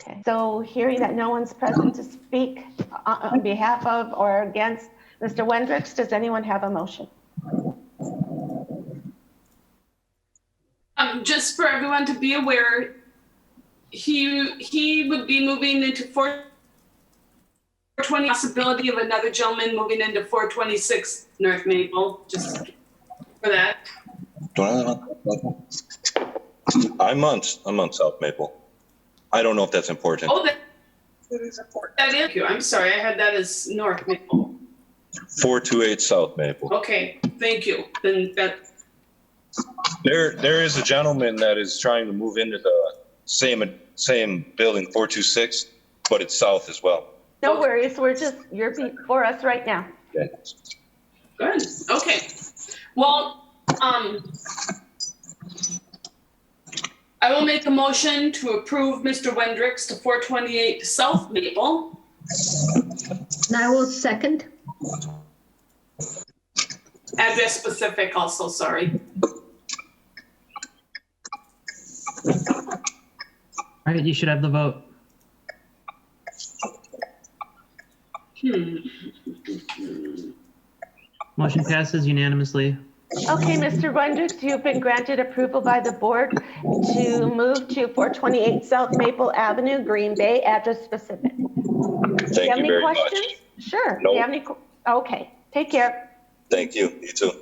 Okay. So hearing that no one's present to speak on behalf of or against Mr. Wendricks, does anyone have a motion? Just for everyone to be aware, he would be moving into 420 possibility of another gentleman moving into 426 North Maple, just for that. I'm on South Maple. I don't know if that's important. Oh, that is important. That is you. I'm sorry, I had that as North Maple. 428 South Maple. Okay, thank you. Then that, There is a gentleman that is trying to move into the same building, 426, but it's south as well. No worries, you're before us right now. Okay. good, okay. Well, I will make a motion to approve Mr. Wendricks to 428 South Maple. And I will second. Address specific also, sorry. All right, you should have the vote. Motion passes unanimously. Okay, Mr. Wendricks, you've been granted approval by the board to move to 428 South Maple Avenue, Green Bay, address specific. Do you have any questions? Sure. Do you have any? Okay, take care. Thank you. You too.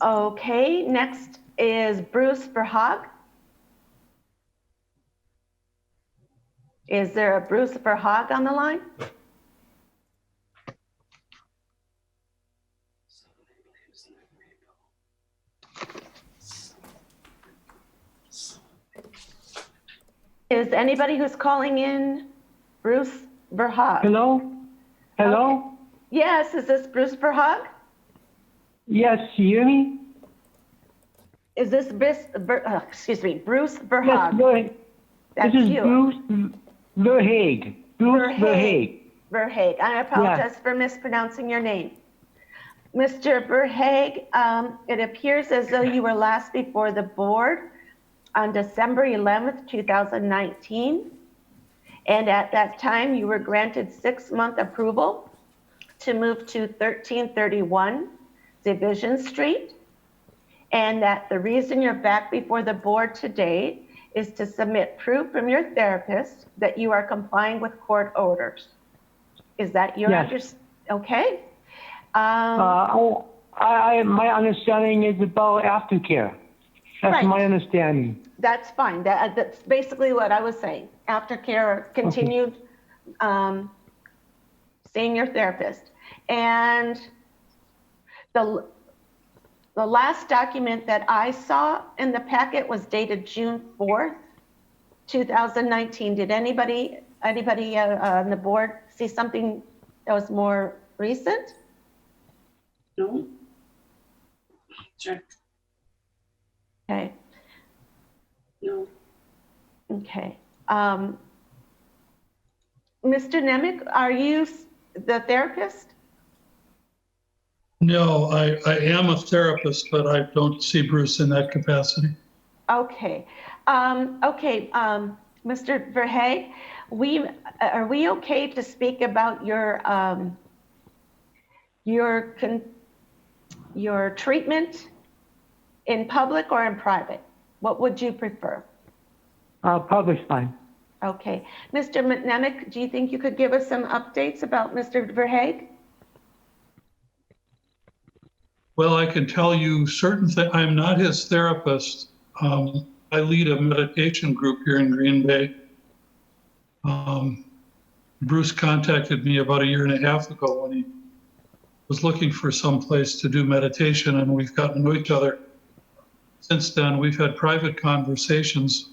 Okay, next is Bruce Verhaag. Is there a Bruce Verhaag on the line? Is anybody who's calling in Bruce Verhaag? Hello? Hello? Okay. Yes, is this Bruce Verhaag? Yes, you hear me? Is this Bruce Yes, Verhaag? go ahead. That's This is you. Bruce Verhaag. Bruce Verhaag. Verhaag. I apologize for mispronouncing your name. Mr. Verhaag, it appears as though you were last before the board on December 11th, 2019. And at that time, you were granted 6-month approval to move to 1331 Division Street. And that the reason you're back before the board today is to submit proof from your therapist that you are complying with court orders. Is that your Yes. Okay. My understanding is about aftercare. That's Right. my understanding. That's fine. That's basically what I was saying. Aftercare or continued seeing your therapist. And the last document that I saw in the packet was dated June 4th, 2019. Did anybody on the board see something that was more recent? No. Check. Okay. No. Okay. Mr. Nemec, are you the therapist? No, I am a therapist, but I don't see Bruce in that capacity. Okay. Mr. Verhaag, are we okay to speak about your treatment in public or in private? What would you prefer? Public's fine. Okay. Mr. Nemec, do you think you could give us some updates about Mr. Verhaag? Well, I can tell you certain things. I'm not his therapist. I lead a meditation group here in Green Bay. Bruce contacted me about 1.5 years ago when he was looking for some place to do meditation, and we've gotten to know each other. Since then, we've had private conversations,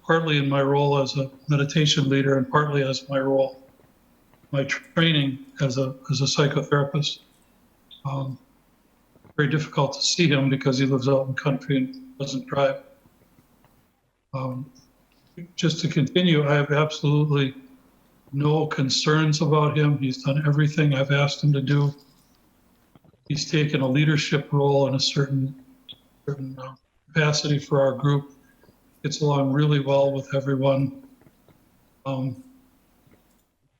partly in my role as a meditation leader and partly as my training as a psychotherapist. Very difficult to see him because he lives out in the country and doesn't drive. Just to continue, I have absolutely no concerns about him. He's done everything I've asked him to do. He's taken a leadership role in a certain capacity for our group. Gets along really well with everyone. Only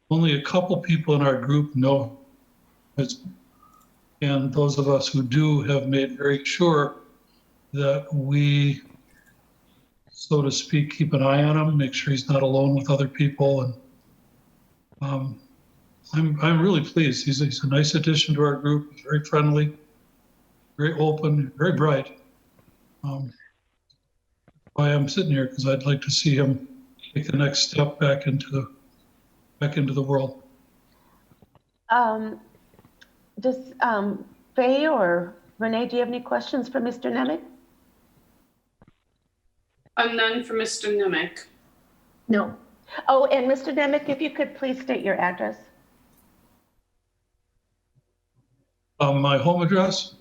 a couple people in our group know him, and those of us who do have made very sure that we, so to speak, keep an eye on him, make sure he's not alone with other people, and I'm really pleased. He's a nice addition to our group. He's very friendly, very open, very bright. Why I'm sitting here, because I'd like to see him take the next step back into the world. Does Faye or Renee, do you have any questions for Mr. Nemec? None for Mr. Nemec. No. Oh, and Mr. Nemec, if you could please state your address. My home address?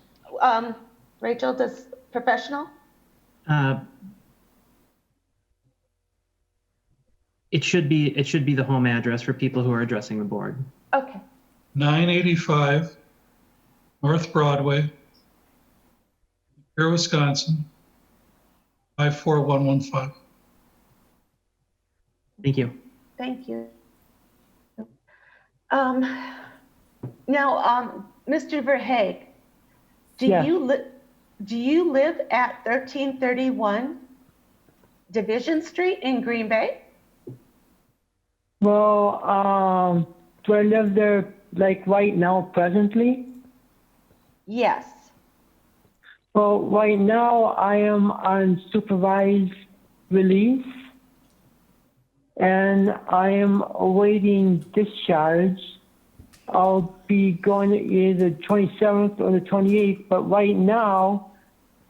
Rachel, does professional? It should be the home address for people who are addressing the board. Okay. 985 North Broadway, here, Wisconsin, 54115. Thank you. Thank you. Now, Mr. Verhaeg, do Yes. you live at 1331 Division Street in Green Bay? Well, do I live there like right now presently? Yes. Well, right now I am on supervised release and I am awaiting discharge. I'll be going either the 27th or the 28th, but right now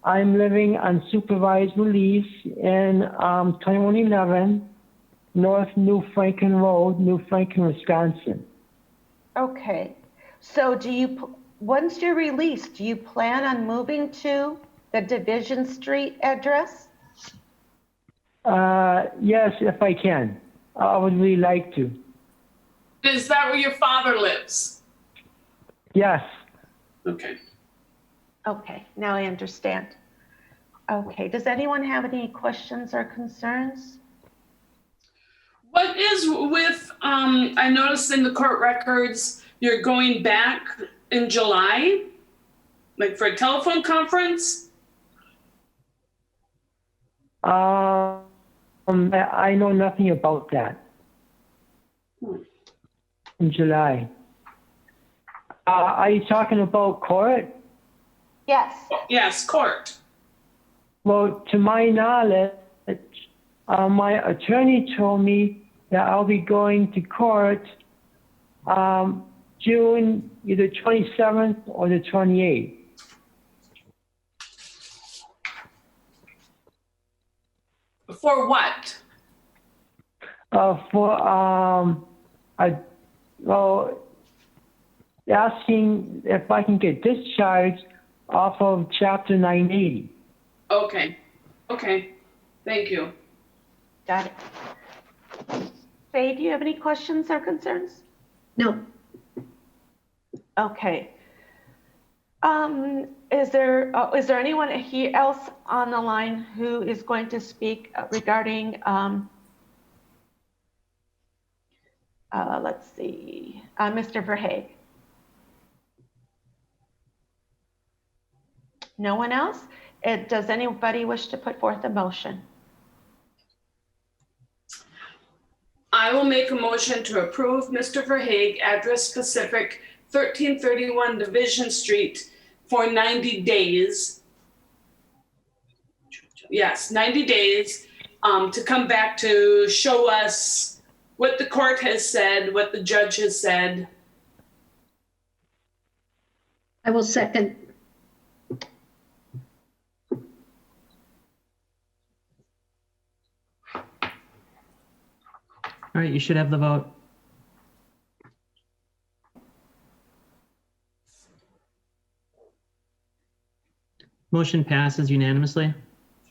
I'm living on supervised release in 2111 North New Franklin Road, New Franklin, Wisconsin. Okay. So once you're released, do you plan on moving to the Division Street address? Yes, if I can. I would really like to. Is that where your father lives? Yes. Okay. Okay, now I understand. Okay, does anyone have any questions or concerns? What is with, I noticed in the court records, you're going back in July, like for a telephone conference? I know nothing about that. In July. Are you talking about court? Yes. Yes, court. Well, to my knowledge, my attorney told me that I'll be going to court June either 27th or the 28th. For what? Asking if I can get discharged off of Chapter 980. Okay. Okay. Thank you. Got it. Faye, do you have any questions or concerns? No. Okay. Is there anyone else on the line who is going to speak regarding, let's see, Mr. Verhaeg? No one else? Does anybody wish to put forth a motion? I will make a motion to approve Mr. Verhaeg, address specific, 1331 Division Street for 90 days. Yes, 90 days to come back to show us what the court has said, what the judge has said. I will second. All right, you should have the vote. Motion passes unanimously.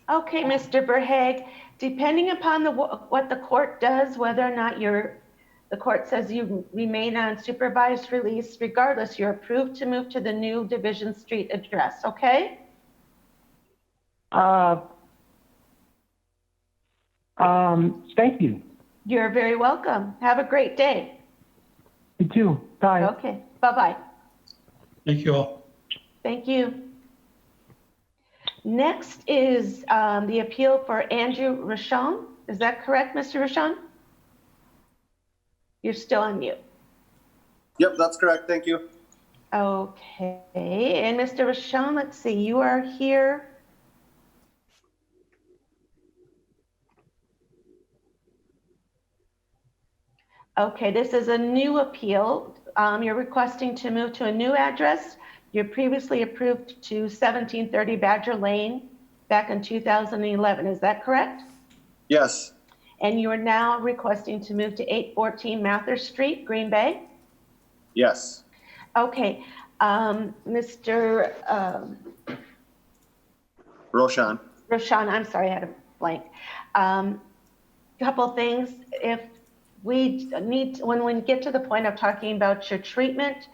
Okay, Mr. Verhaeg, depending upon what the court does, whether or not the court says you remain on supervised release, regardless, you're approved to move to the new Division Street address, okay? Thank you. You're very welcome. Have a great day. You too. Bye. Okay, bye-bye. Thank you all. Thank you. Next is the appeal for Andrew Rashon. Is that correct, Mr. Rashon? You're still on mute. Yep, that's correct. Thank you. Okay, and Mr. Rashon, let's see, you are here. Okay, this is a new appeal. You're requesting to move to a new address. You're previously approved to 1730 Badger Lane back in 2011. Is that correct? Yes. And you are now requesting to move to 814 Mather Street, Green Bay? Yes. Okay, Mr. Roshan. Rashon, I'm sorry, I had a blank. Couple things. If we need, when we get to the point of talking about your treatment,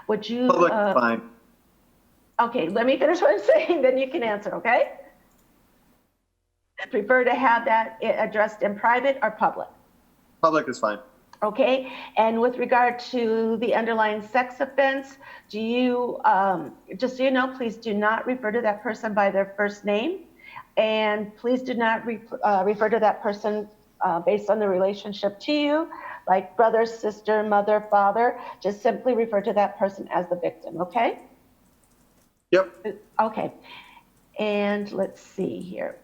would you? Public is fine. Okay, let me finish what I'm saying, then you can answer, okay? Prefer to have that addressed in private or public? Public is fine. Okay, and with regard to the underlying sex offense, do you, just so you know, please do not refer to that person by their first name, and please do not refer to that person based on the relationship to you, like brother, sister, mother, father. Just simply refer to that person as the victim, okay? Yep. Okay, and let's see here.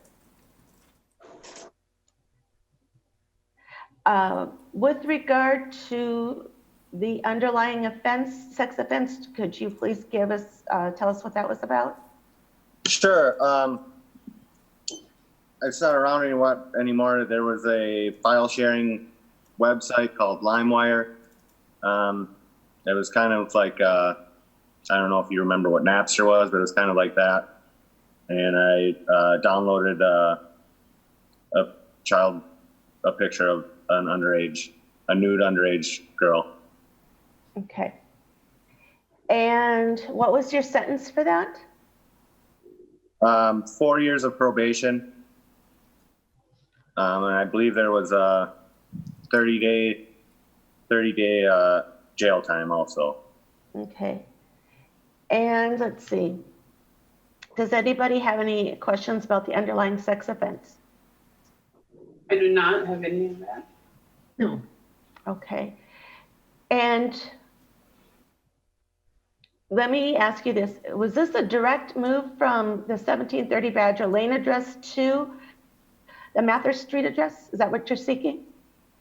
With regard to the underlying offense, sex offense, could you please give us, tell us what that was about? Sure. It's not around anymore. There was a file sharing website called LimeWire. It was kind of like, I don't know if you remember what Napster was, but it was kind of like that. And I downloaded a picture of a nude underage girl. Okay. And what was your sentence for that? 4 years of probation. And I believe there was a 30-day jail time also. Okay. And let's see. Does anybody have any questions about the underlying sex offense? I do not have any of that. No. Okay. And let me ask you this. Was this a direct move from the 1730 Badger Lane address to the Mather Street address? Is that what you're seeking?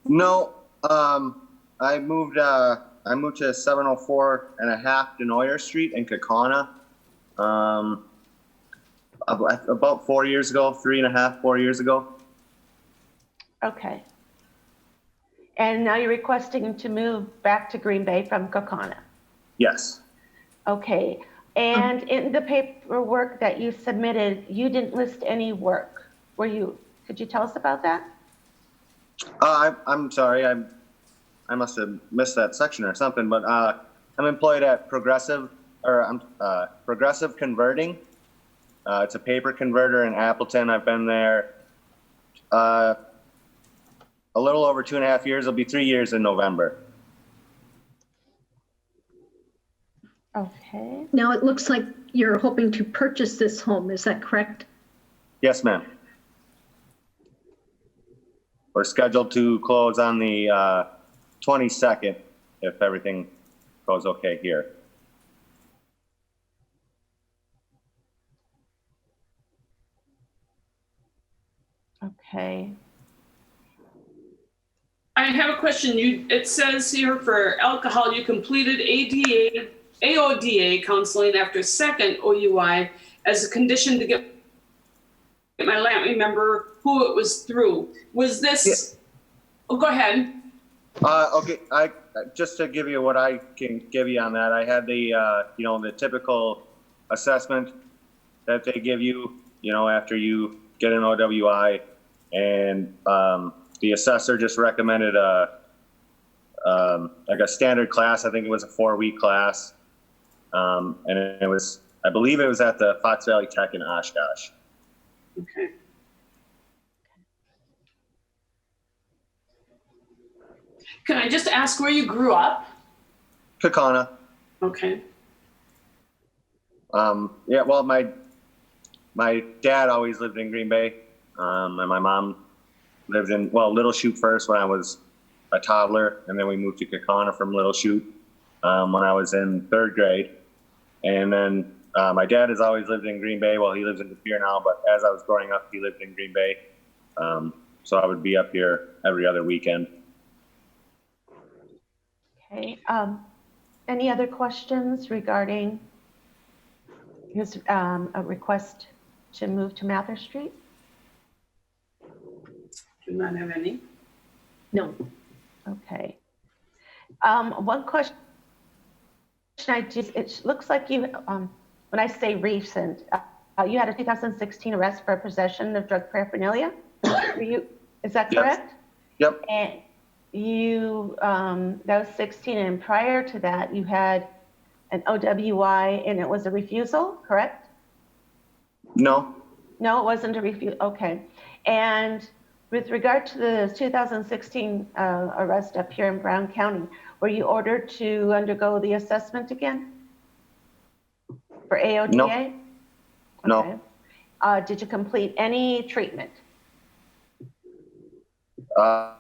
No, I moved to 704 and a half Denoyer Street in Kaukauna. About 4 years ago, 4 years ago. Okay. And now you're requesting to move back to Green Bay from Kaukauna? Yes. Okay. And in the paperwork that you submitted, you didn't list any work. Could you tell us about that? I'm sorry, I must have missed that section or something, but I'm employed at Progressive Converting. It's a paper converter in Appleton. I've been there a little over 2.5 years. It'll be 3 years in November. Okay. Now it looks like you're hoping to purchase this home. Is that correct? Yes, ma'am. We're scheduled to close on the 22nd if everything goes okay here. Okay. I have a question. It says here for alcohol, you completed AODA counseling after second OUI as a condition to get my lamp. Remember who it was through. Was this? Yeah. Oh, go ahead. Okay. Just to give you what I can give you on that, I had the the typical assessment that they give you, after you get an OWI, and the assessor just recommended like a standard class. I think it was a 4-week class, and I believe it was at the Fox Valley Tech in Oshkosh. Okay. Can I just ask where you grew up? Kaukauna. Okay. Yeah, well, my dad always lived in Green Bay, and my mom lived in Little Chute first when I was a toddler, and then we moved to Kaukauna from Little Chute when I was in 3rd grade. And then my dad has always lived in Green Bay. Well, he lives in De Pere now, but as I was growing up, he lived in Green Bay. So I would be up here every other weekend. Okay. Any other questions regarding his a request to move to Mather Street? Do not have any. No. Okay. One question I just, it looks like you, when I say recent, you had a 2016 arrest for possession of drug paraphernalia. Is that correct? Yep. And you, that was 16, and prior to that, you had an OWI, and it was a refusal, correct? No. No, it wasn't a refusal. Okay. And with regard to the 2016 arrest up here in Brown County, were you ordered to undergo the assessment again for AODA? No. Okay. No. Did you complete any treatment? Not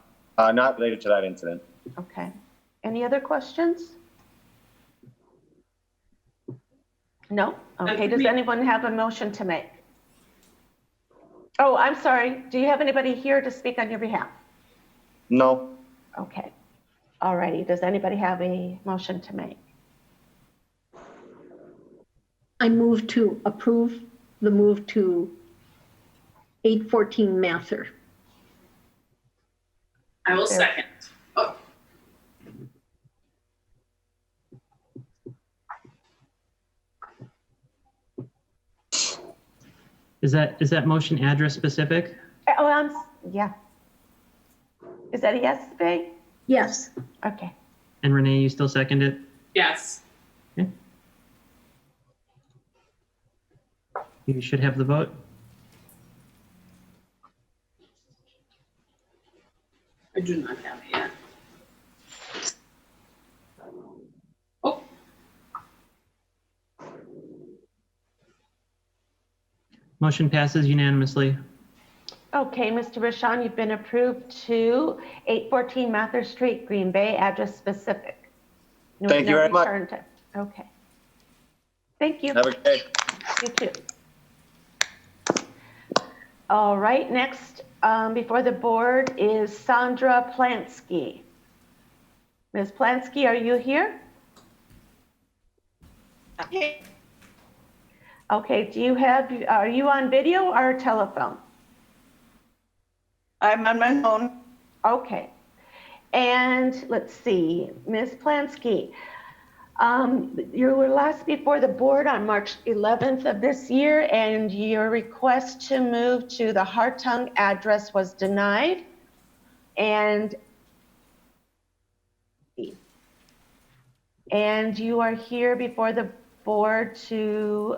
related to that incident. Okay. Any other questions? No? Okay. Does anyone have a motion to make? Oh, I'm sorry. Do you have anybody here to speak on your behalf? No. Okay. All righty. Does anybody have a motion to make? I move to approve the move to 814 Mather. I will second. Oh, Is that motion address specific? Oh, yeah. Is that a yes, Faye? Yes. Okay. And Renee, you still second it? yes. Okay. You should have the vote. I do not have it yet. Oh, Motion passes unanimously. Okay, Mr. Rashon, you've been approved to 814 Mather Street, Green Bay, address specific. No- Thank you no very much. return time. Okay. Thank you. Have a good day. You too. All right, next before the board is Sandra Plansky. Ms. Plansky, are you here? Okay, are you on video or telephone? I'm on my phone. Okay. And let's see, Ms. Plansky, you were last before the board on March 11th of this year, and your request to move to the Hartung address was denied. And you are here before the board to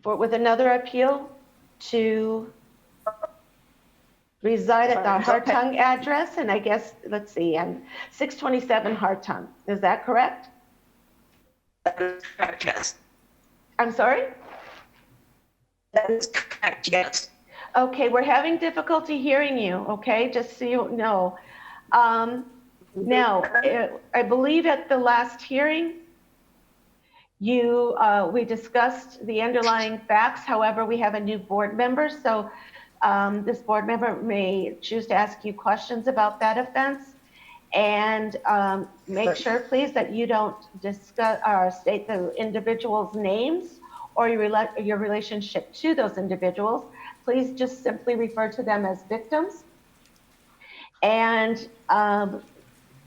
with another appeal to reside at the Hartung address, and I guess, let's see, 627 Hartung. Is that correct? That is correct, yes. I'm sorry? That is correct, yes. Okay, we're having difficulty hearing you, okay, just so you know. Now, I believe at the last hearing, we discussed the underlying facts. However, we have a new board member, so this board member may choose to ask you questions about that offense. And make sure, please, that you don't discuss or state the individuals' names or your relationship to those individuals. Please just simply refer to them as victims. And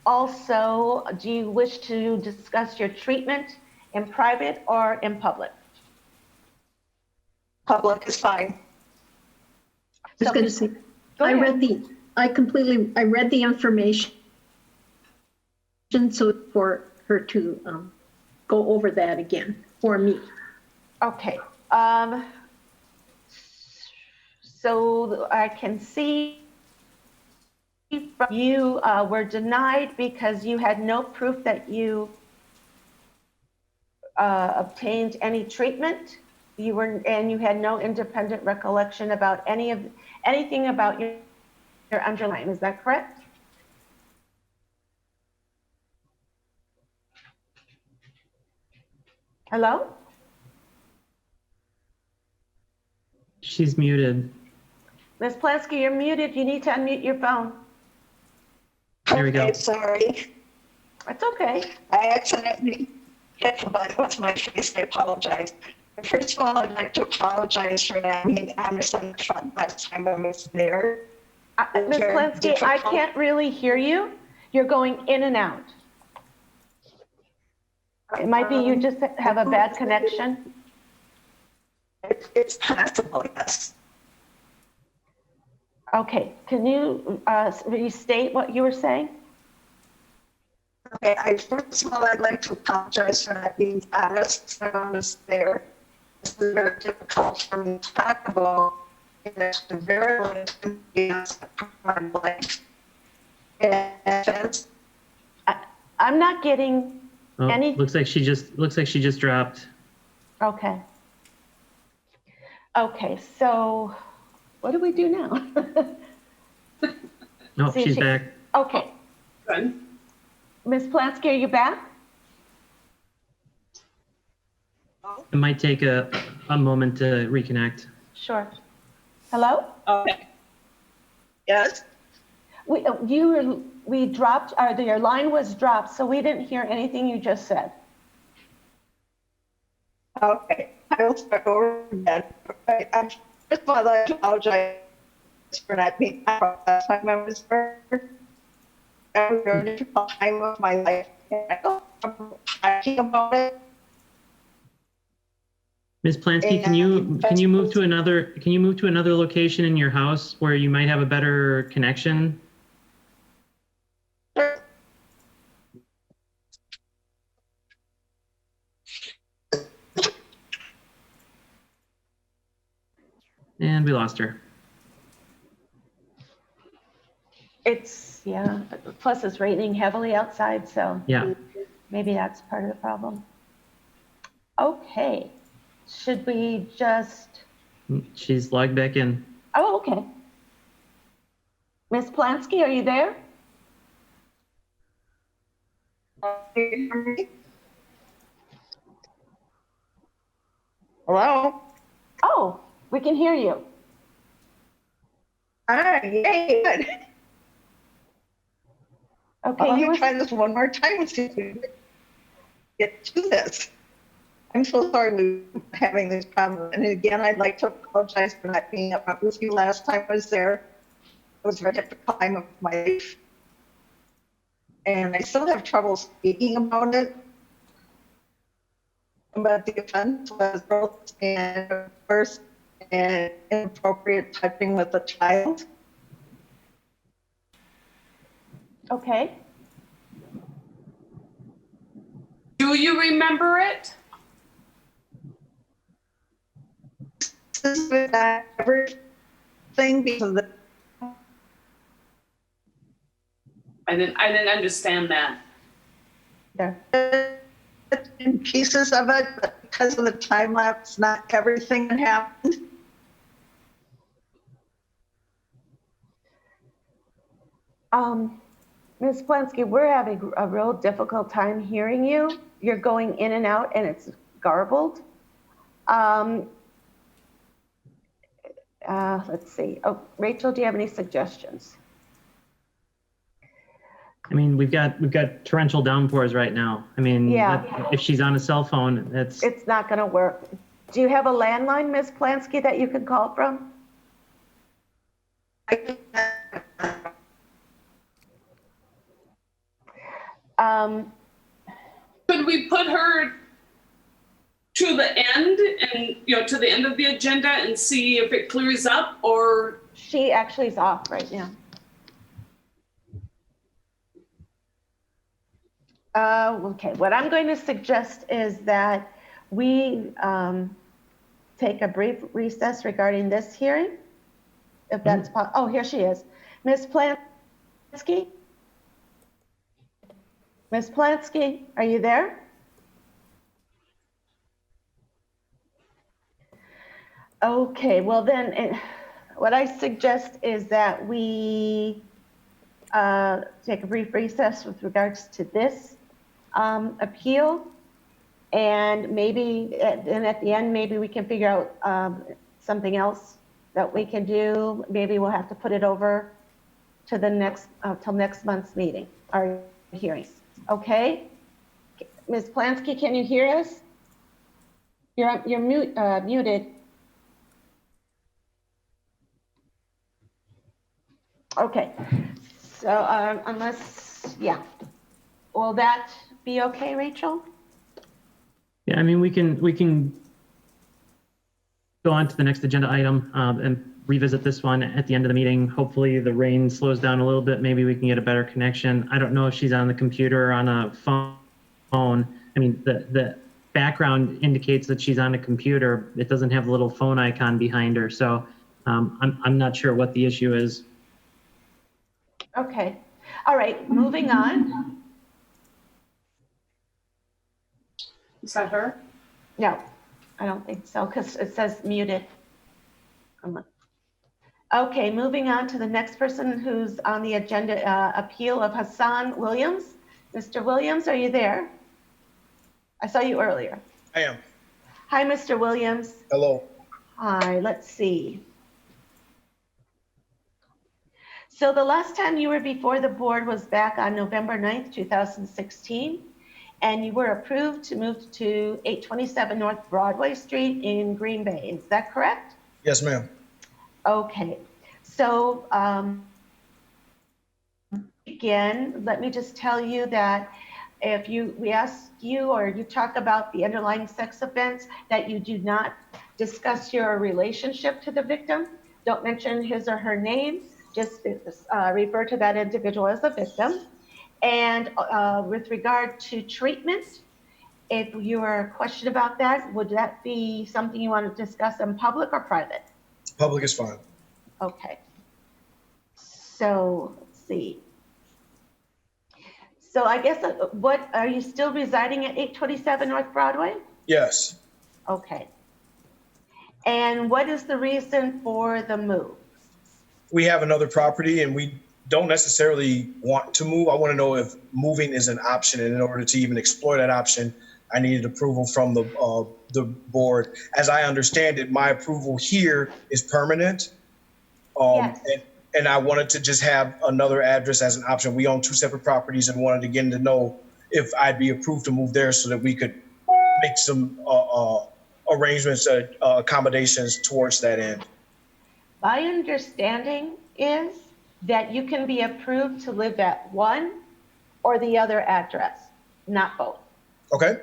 also, do you wish to discuss your treatment in private or in public? Public is fine. I was going to say, I read the information, so for her to go over that again for me. Okay. So I can see you were denied because you had no proof that you obtained any treatment. You had no independent recollection about anything about underline, is that correct? Hello? She's muted. Ms. Plansky, you're muted. You need to unmute your phone. There we go. Okay, sorry. It's okay. I accidentally hit the button with my face. I apologize. First of all, I'd like to apologize for not being honest on the front last time I was there. Ms. Plansky, I can't really hear you. You're going in and out. It might be you just have a bad connection. It's possible, yes. Okay, can you restate what you were saying? Okay, first of all, I'd like to apologize for not being honest when I was there. It's very difficult for me to talk about. It's very limited to my life. And I'm not getting Oh, any. looks like she just dropped. Okay. Okay, so what do we do now? No, See, she's back. Okay. Good. Ms. Plansky, are you back? It might take a moment to reconnect. Sure. Hello? Okay. Yes? We dropped, or your line was dropped, so we didn't hear anything you just said. Okay, I will start over again. First of all, I apologize for not being last time I was there. That was a very difficult time of my life. And I don't talking about it. Ms. Plansky, can you move to another location in your house where you might have a better connection? And we lost her. Yeah, plus it's raining heavily outside, so Yeah. maybe that's part of the problem. Okay, should we just, She's logged back in. oh, okay. Ms. Plansky, are you there? Hello? Oh, we can hear you. Ah, yay, good. Okay, Let me try this one more time and see if we can get to this. I'm so sorry we're having this problem. And again, I'd like to apologize for not being up with you last time I was there. It was a very difficult time of my life. And I still have trouble speaking about it. But the offense was both and first and inappropriate touching with a child. Okay. Do you remember it? This is everything because of the I didn't understand that. Yeah. in pieces of it, but because of the time lapse, not everything that happened. Ms. Plansky, we're having a real difficult time hearing you. You're going in and out and it's garbled. Let's see. Oh, Rachel, do you have any suggestions? I mean, we've got torrential downpours right now. I mean, Yeah. if she's on a cell phone, it's not going to work. Do you have a landline, Ms. Plansky, that you can call from? Could we put her to the end and, to the end of the agenda and see if it clears up, or? She actually is off right now. Okay, what I'm going to suggest is that we take a brief recess regarding this hearing. If that's oh, here she is. Ms. Plansky? Ms. Plansky, are you there? Okay, well then, what I suggest is that we take a brief recess with regards to this appeal. And maybe, and at the end, maybe we can figure out something else that we can do. Maybe we'll have to put it over to the next, till next month's meeting, our hearings. Okay? Ms. Plansky, can you hear us? You're muted. Okay, so unless, yeah. Will that be okay, Rachel? Yeah, I mean, we can go on to the next agenda item and revisit this one at the end of the meeting. Hopefully the rain slows down a little bit. Maybe we can get a better connection. I don't know if she's on the computer or on a phone. I mean, the background indicates that she's on a computer. It doesn't have the little phone icon behind her. So I'm not sure what the issue is. Okay, all right, moving on. Is that her? No, I don't think so, because it says muted. Okay, moving on to the next person who's on the agenda, appeal of Hassan Williams. Mr. Williams, are you there? I saw you earlier. I am. Hi, Mr. Williams. Hello. Hi, let's see. So the last time you were before the board was back on November 9th, 2016, and you were approved to move to 827 North Broadway Street in Green Bay. Is that correct? Yes, ma'am. Okay. So again, let me just tell you that if we ask you or you talk about the underlying sex offense, that you do not discuss your relationship to the victim. Don't mention his or her name. Just refer to that individual as a victim. And with regard to treatment, if you are questioned about that, would that be something you want to discuss in public or private? Public is fine. Okay. So let's see. So I guess what, are you still residing at 827 North Broadway? Yes. Okay. And what is the reason for the move? We have another property and we don't necessarily want to move. I want to know if moving is an option. And in order to even explore that option, I needed approval from the board. As I understand it, my approval here is permanent. Yes. And I wanted to just have another address as an option. We own two separate properties and wanted again to know if I'd be approved to move there so that we could make some arrangements, accommodations towards that end. My understanding is that you can be approved to live at one or the other address, not both. Okay.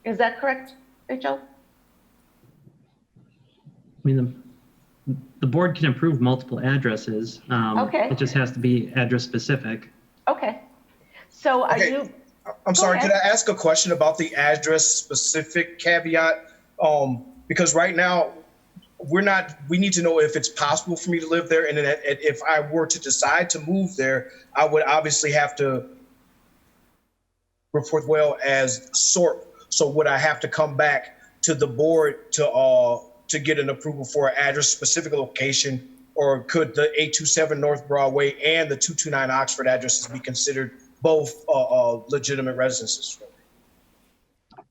Is that correct, Rachel? I mean, the board can approve multiple addresses. Okay. It just has to be address specific. Okay. So are you? I'm sorry, ahead. could I ask a question about the address specific caveat? Because right now, we need to know if it's possible for me to live there. And then if I were to decide to move there, I would obviously have to report well as SORP. So would I have to come back to the board to get an approval for an address specific location? Or could the 827 North Broadway and the 229 Oxford addresses be considered both legitimate residences? I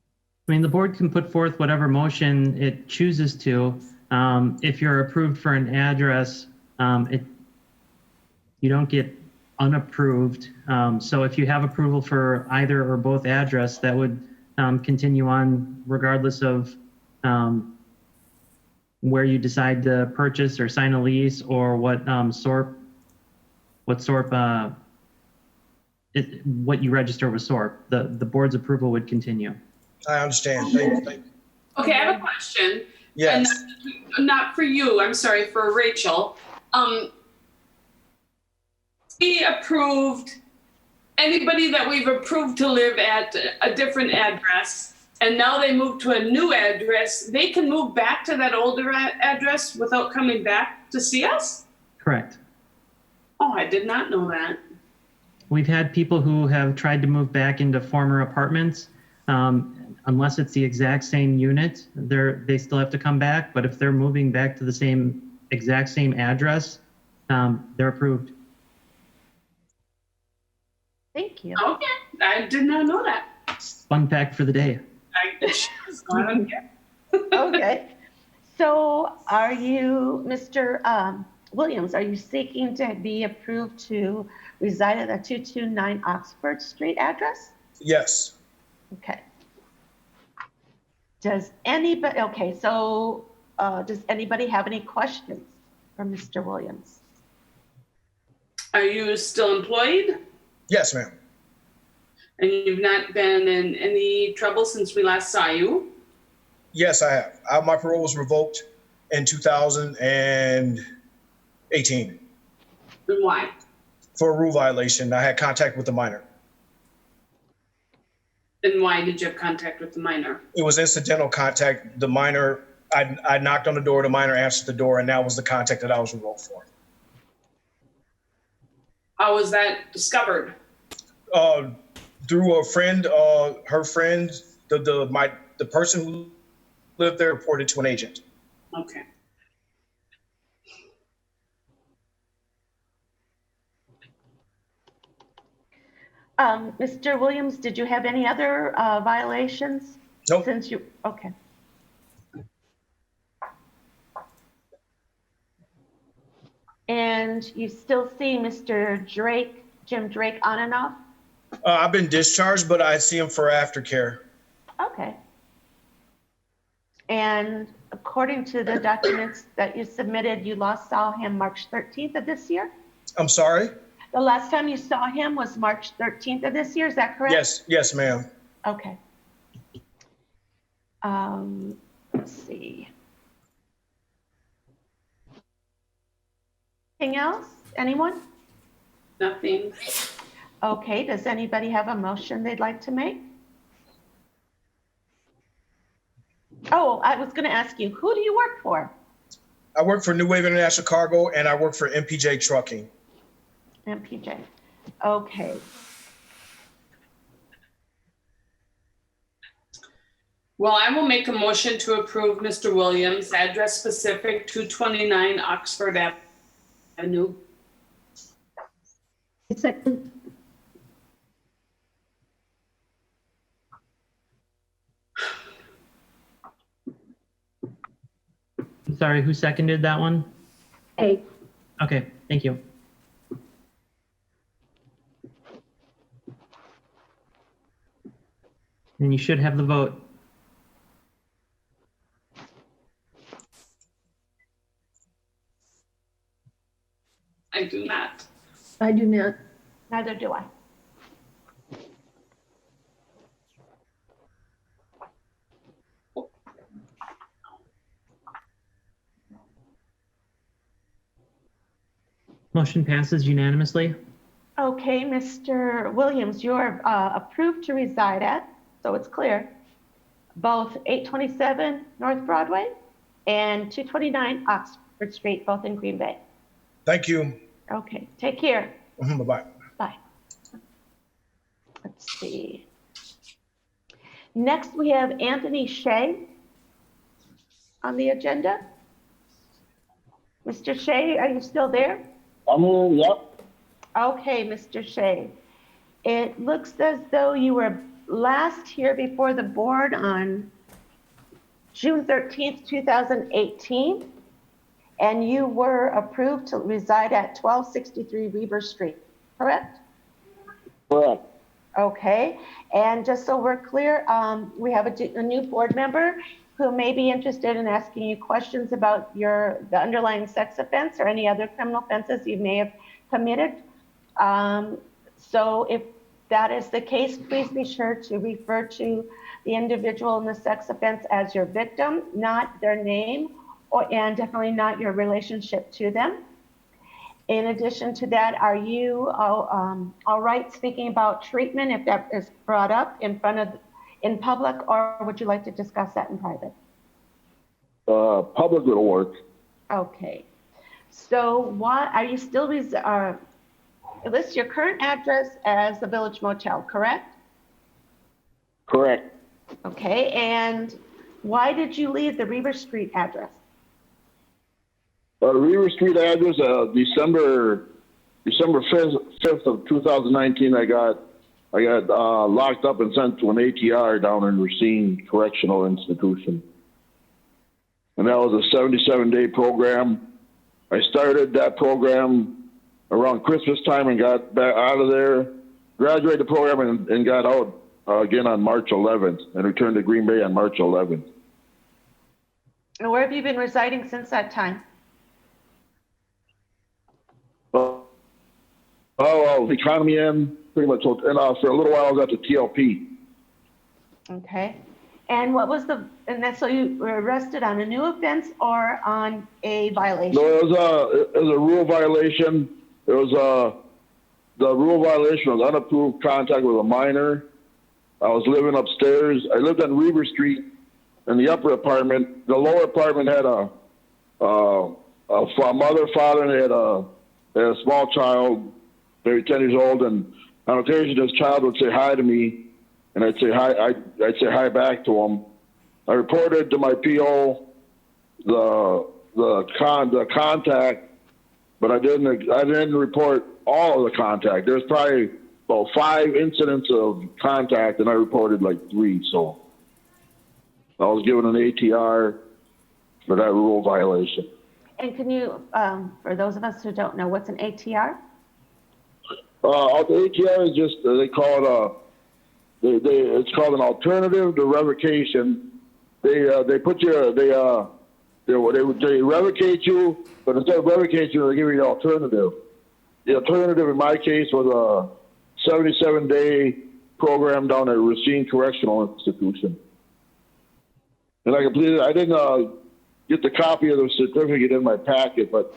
mean, the board can put forth whatever motion it chooses to. If you're approved for an address, you don't get unapproved. So if you have approval for either or both address, that would continue on regardless of where you decide to purchase or sign a lease or what SORP what you register with SORP. The board's approval would continue. I understand. Thank you. Okay, I have a question. Yes. And not for you, I'm sorry, for Rachel. We approved, anybody that we've approved to live at a different address, and now they move to a new address, they can move back to that older address without coming back to see us? Correct. Oh, I did not know that. We've had people who have tried to move back into former apartments. Unless it's the exact same unit, they still have to come back. But if they're moving back to the same exact same address, they're approved. Thank you. Okay, I did not know that. Fun fact for the day. Okay. So are you, Mr. Williams, are you seeking to be approved to reside at the 229 Oxford Street address? Yes. Okay. Does anybody, okay, so does anybody have any questions for Mr. Williams? Are you still employed? Yes, ma'am. And you've not been in any trouble since we last saw you? Yes, I have. My parole was revoked in 2018 And why? for a rule violation. I had contact with the minor. And why did you have contact with the minor? It was incidental contact. The minor, I knocked on the door, the minor answered the door, and that was the contact that I was revoked for. How was that discovered? Through a friend, her friend, the person who lived there reported to an agent. Okay. Mr. Williams, did you have any other violations? Nope. Since you, okay. And you still see Mr. Drake, Jim Drake on and off? I've been discharged, but I see him for aftercare. Okay. And according to the documents that you submitted, you last saw him March 13th of this year? I'm sorry? The last time you saw him was March 13th of this year, is that correct? Yes, ma'am. Okay. Let's see. Anything else? Anyone? Nothing. Okay, does anybody have a motion they'd like to make? Oh, I was going to ask you, who do you work for? I work for New Wave International Cargo, and I work for MPJ Trucking. MPJ. Okay. Well, I will make a motion to approve Mr. Williams, address specific 229 Oxford Avenue. Second. I'm sorry, who seconded that one? A. Okay, thank you. And you should have the vote. I do not. I do not. Neither do I. Motion passes unanimously. Okay, Mr. Williams, you're approved to reside at, so it's clear, both 827 North Broadway and 229 Oxford Street, both in Green Bay. Thank you. Okay, take care. Bye-bye. Bye. Let's see. Next, we have Anthony Shea on the agenda. Mr. Shea, are you still there? Yep. Okay, Mr. Shea. It looks as though you were last here before the board on June 13th, 2018, and you were approved to reside at 1263 Weber Street, correct? Correct. Okay, and just so we're clear, we have a new board member who may be interested in asking you questions about the underlying sex offense or any other criminal offenses you may have committed. So if that is the case, please be sure to refer to the individual in the sex offense as your victim, not their name, and definitely not your relationship to them. In addition to that, are you all right speaking about treatment if that is brought up in public, or would you like to discuss that in private? Public will work. Okay. So what are you still list your current address as the Village Motel, correct? Correct. Okay, and why did you leave the Reber Street address? Reaver Street address, December 5th of 2019, I got locked up and sent to an ATR down in Racine Correctional Institution. And that was a 77-day program. I started that program around Christmas time and got back out of there, graduated the program and got out again on March 11th and returned to Green Bay on March 11th. And where have you been residing since that time? Economy Inn, pretty much, and for a little while I was at the TLP. Okay. And what was so you were arrested on a new offense or on a violation? No, it was a rule violation. It was the rule violation was unapproved contact with a minor. I was living upstairs. I lived on Reaver Street in the upper apartment. The lower apartment had a mother, father, and they had a small child, maybe 10 years old. And on occasion, this child would say hi to me, and I'd say hi. I'd say hi back to him. I reported to my PO the contact, but I didn't report all of the contact. There's probably about 5 incidents of contact, and I reported like 3. So I was given an ATR for that rule violation. And can you, for those of us who don't know, what's an ATR? The ATR is just, they call it it's called an alternative to revocation. They revocate you, but instead of revocate you, they give you the alternative. The alternative in my case was a 77-day program down at Racine Correctional Institution. And I completed, I didn't get the copy of the certificate in my packet, but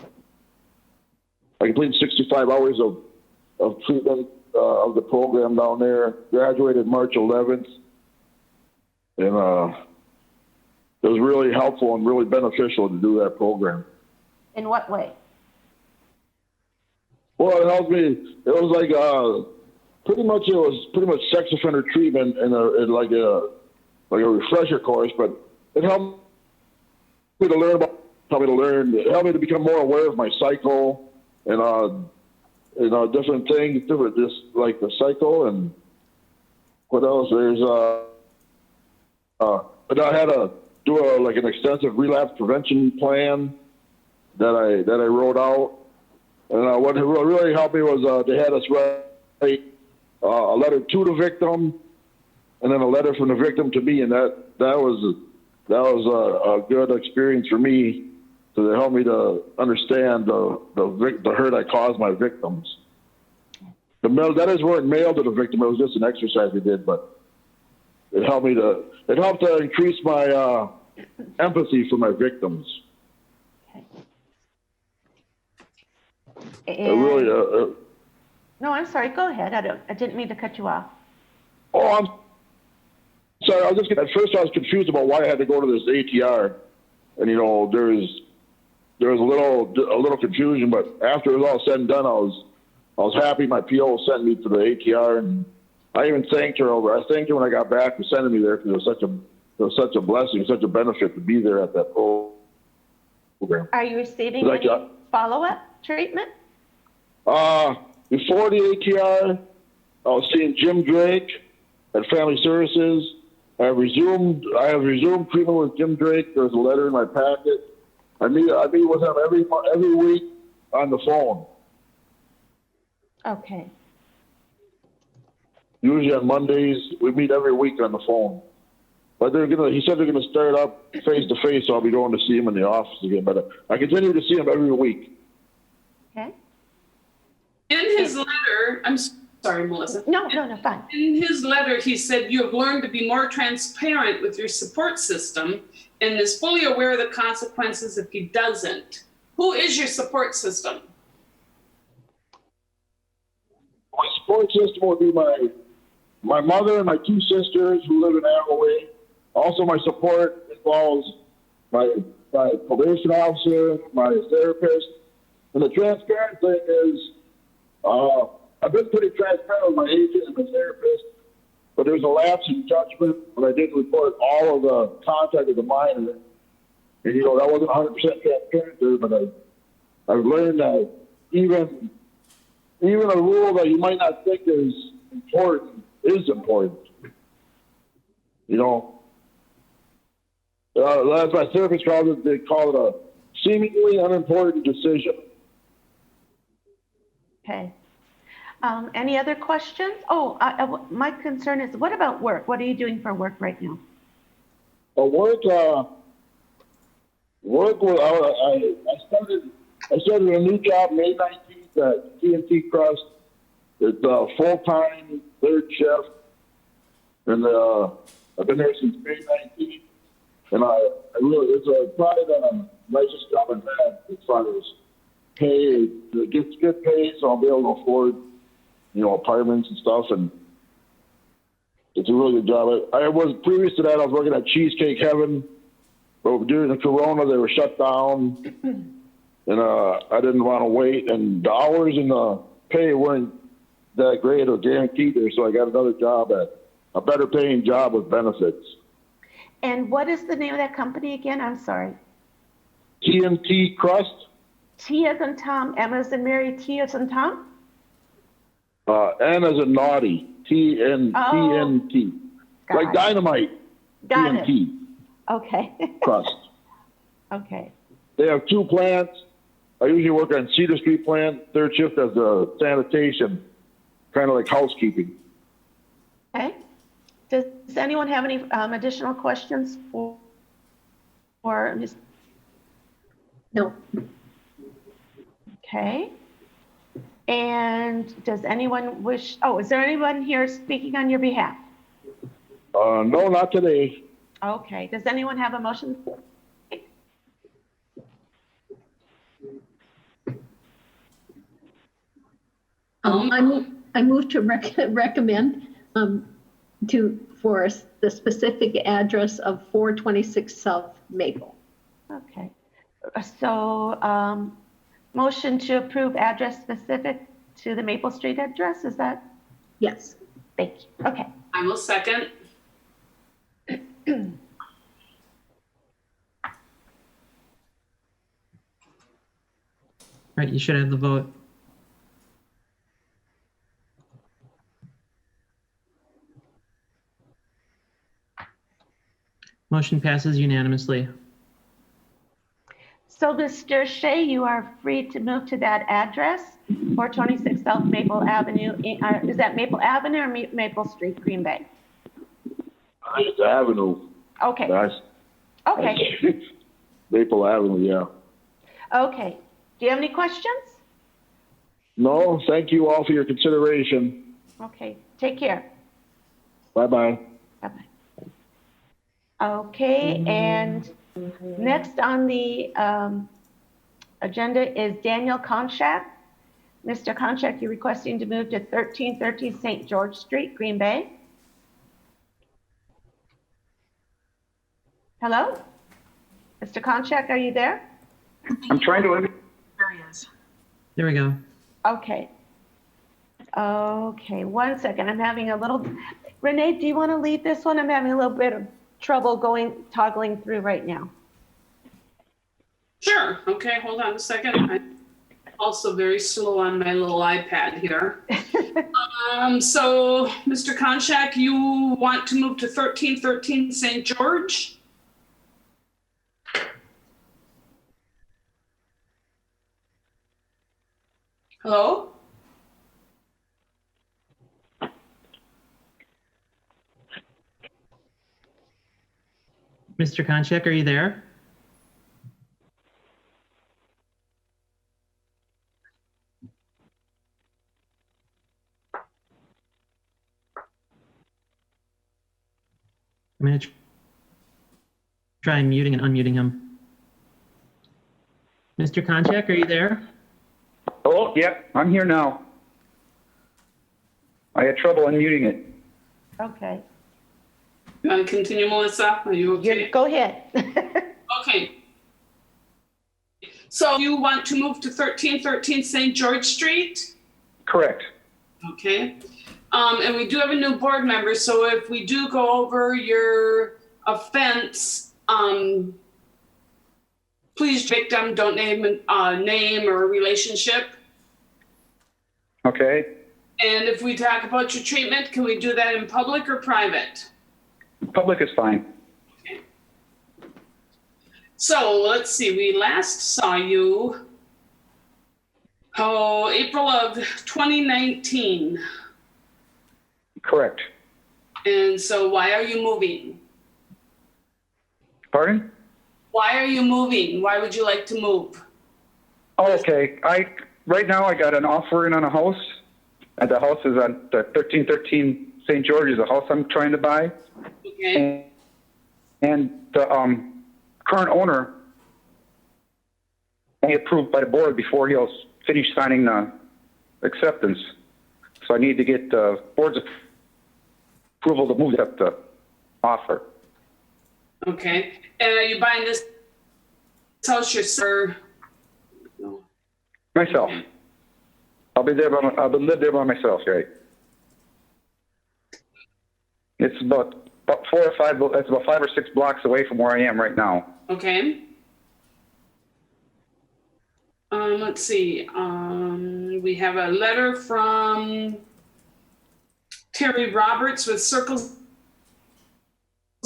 I completed 65 hours of treatment of the program down there, graduated March 11th, and it was really helpful and really beneficial to do that program. In what way? Well, it helped me. It was like pretty much sex offender treatment in like a refresher course, but it helped me to learn it helped me to become more aware of my cycle and different things, just like the cycle and what else. There's but I had to do an extensive relapse prevention plan that I wrote out. And what really helped me was they had us write a letter to the victim, and then a letter from the victim to me, and that was a good experience for me, to help me to understand the hurt I caused my victims. The letters weren't mailed to the victim; it was just an exercise we did, but it helped to increase my empathy for my victims. No, I'm sorry. Go ahead. I didn't mean to cut you off. Oh, I'm sorry. At first I was confused about why I had to go to this ATR, and there was a little confusion. But after it was all said and done, I was happy my PO sent me to the ATR, and I even thanked her I thanked her when I got back for sending me there, because it was such a blessing, such a benefit to be there at that program. Are you receiving any follow-up treatment? Before the ATR, I was seeing Jim Drake at Family Services. I have resumed treatment with Jim Drake. There's a letter in my packet. I meet with him every week on the phone. Okay. Usually on Mondays, we meet every week on the phone. But he said they're gonna start up face to face, so I'll be going to see him in the office again. But I continue to see him every week. Okay. In his letter, I'm sorry, Melissa. No, fine. In his letter, he said you have learned to be more transparent with your support system and is fully aware of the consequences if he doesn't. Who is your support system? My support system would be my mother and my 2 sisters who live in Broadway. Also, my support involves my probation officer, my therapist. And the transparent thing is, I've been pretty transparent with my agent and my therapist, but there's a lapse in judgment when I didn't report all of the contact of the minor. And, that wasn't 100% transparent there, but I've learned that even a rule that you might not think is important is important. You know, as my therapist calls it, they call it a seemingly unimportant decision. Okay. Any other questions? Oh, my concern is, what about work? What are you doing for work right now? Work. I started a new job May 19th at TNT Crust. It's full-time, third shift, and I've been there since May 19th. And it's probably the nicest job I've had as far as pay. It gets good pay, so I'll be able to afford, apartments and stuff. And it's a really good job. I was previous to that, I was working at Cheesecake Heaven, but during the Corona, they were shut down, and I didn't want to wait. And the hours and the pay weren't that great or guaranteed there, so I got another job at a better paying job with benefits. And what is the name of that company again? I'm sorry. TNT Crust. T as in Tom, M as in Mary, T as in Tom? N as in naughty. TNT. Like dynamite. Got TNT. it. Okay. Crust. Okay. They have 2 plants. I usually work on Cedar Street plant, third shift as a sanitation, kind of like housekeeping. Okay. Does anyone have any additional questions for Ms.? No. Okay. And does anyone wish, is there anyone here speaking on your behalf? No, not today. Okay. Does anyone have a motion? I move to recommend for the specific address of 426 South Maple. Okay. So motion to approve address specific to the Maple Street address, is that? Yes. Thank you. Okay. I will second. Right, you should have the vote. Motion passes unanimously. So Mr. Shea, you are free to move to that address, 426 South Maple Avenue. Is that Maple Avenue or Maple Street, Green Bay? It's Avenue. Okay. Okay. Maple Avenue, yeah. Okay. Do you have any questions? No, thank you all for your consideration. Okay. Take care. Bye-bye. Bye-bye. Okay, and next on the agenda is Daniel Konchak. Mr. Konchak, you're requesting to move to 1313 St. George Street, Green Bay. Hello? Mr. Konchak, are you there? I'm trying to. There he is. There we go. Okay. Okay, 1 second. I'm having a little, Renee, do you want to lead this one? I'm having a little bit of trouble toggling through right now. Sure. Okay, hold on a second. I'm also very slow on my little iPad here. So, Mr. Konchak, you want to move to 1313 St. George? Hello? Mr. Konchak, are you there? I'm going to try muting and unmuting him. Mr. Konchak, are you there? Oh, yep, I'm here now. I had trouble unmuting it. Okay. You want to continue, Melissa? Are you okay? Go ahead. Okay. So you want to move to 1313 St. George Street? Correct. Okay. And we do have a new board member, so if we do go over your offense, Please, victim, don't name name or relationship. Okay, And if we talk about your treatment, can we do that in public or private? public is fine. So let's see, we last saw you, April of 2019. Correct. And so why are you moving? Pardon? Why are you moving? Why would you like to move? Oh, okay. Right now I got an offer in on a house, and the house is on the 1313 St. George is a house I'm trying to buy. Okay. And the current owner he approved by the board before he'll finish signing the acceptance. So I need to get the board's approval to move up the offer. Okay. And are you buying this house yourself? Myself. I'll live there by myself, right? It's about 4 or 5. It's about 5 or 6 blocks away from where I am right now. Okay. Let's see. We have a letter from Terry Roberts with Circles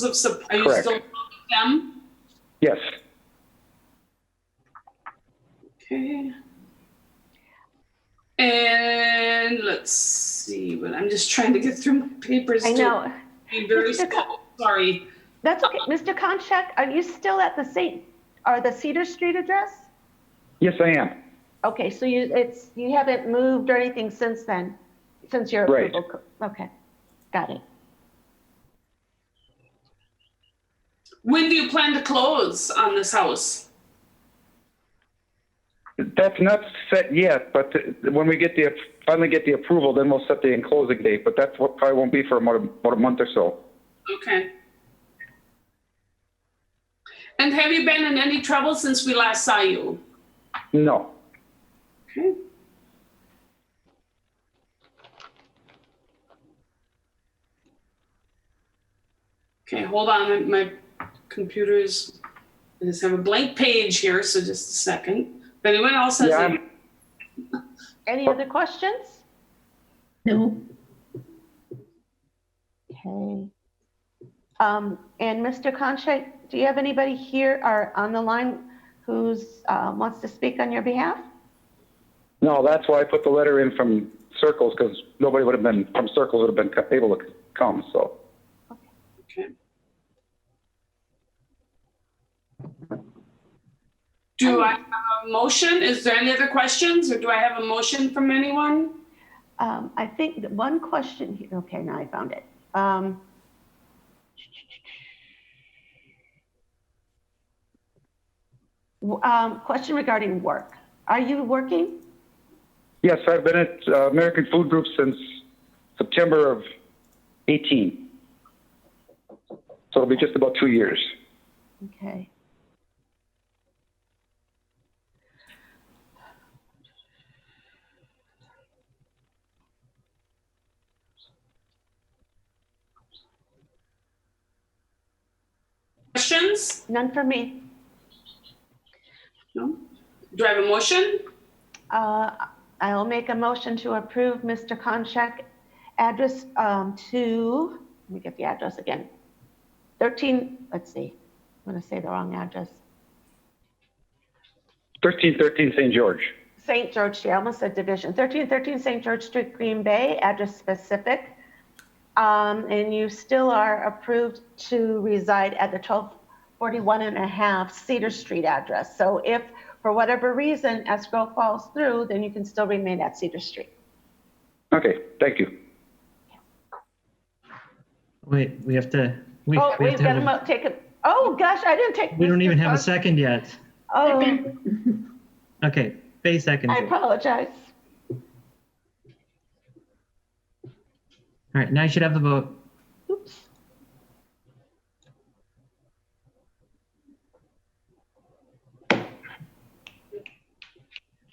of Support. Are you Correct. still with them? Yes. Okay. And let's see, but I'm just trying to get through my papers. I know. Be very slow. Sorry. That's okay. Mr. Konchak, are you still at the Cedar Street address? Yes, I am. Okay, so you haven't moved or anything since then, since your Right. approval. Okay, got it. When do you plan to close on this house? That's not set yet, but when we finally get the approval, then we'll set the closing date. But that's what probably won't be for about a month or so. Okay. And have you been in any trouble since we last saw you? No. Okay. Okay, hold on. My computer's, I just have a blank page here, so just a second. If anyone else has any. Any other questions? No. Okay. And Mr. Konchak, do you have anybody here or on the line who's wants to speak on your behalf? No, that's why I put the letter in from Circles, because nobody would have been from Circles would have been able to come. So. Okay. Do I have a motion? Is there any other questions, or do I have a motion from anyone? I think that one question here. Okay, now I found it. Question regarding work. Are you working? Yes, I've been at American Food Group since September of 18. So it'll be just about 2 years. Okay. Questions? None for me. No. Do I have a motion? I'll make a motion to approve Mr. Konchak address to, let me get the address again. 13, let's see, I'm going to say the wrong address. 1313 St. George. St. George, yeah, I almost said division. 1313 St. George Street, Green Bay, address specific. And you still are approved to reside at the 1241 and a half Cedar Street address. So if for whatever reason escrow falls through, then you can still remain at Cedar Street. Okay, thank you. Wait, we have to. We've got to take it. Oh gosh, I didn't take. We don't even have a second yet. Oh, Okay, Faye seconds. I apologize. All right, now you should have the vote. Oops.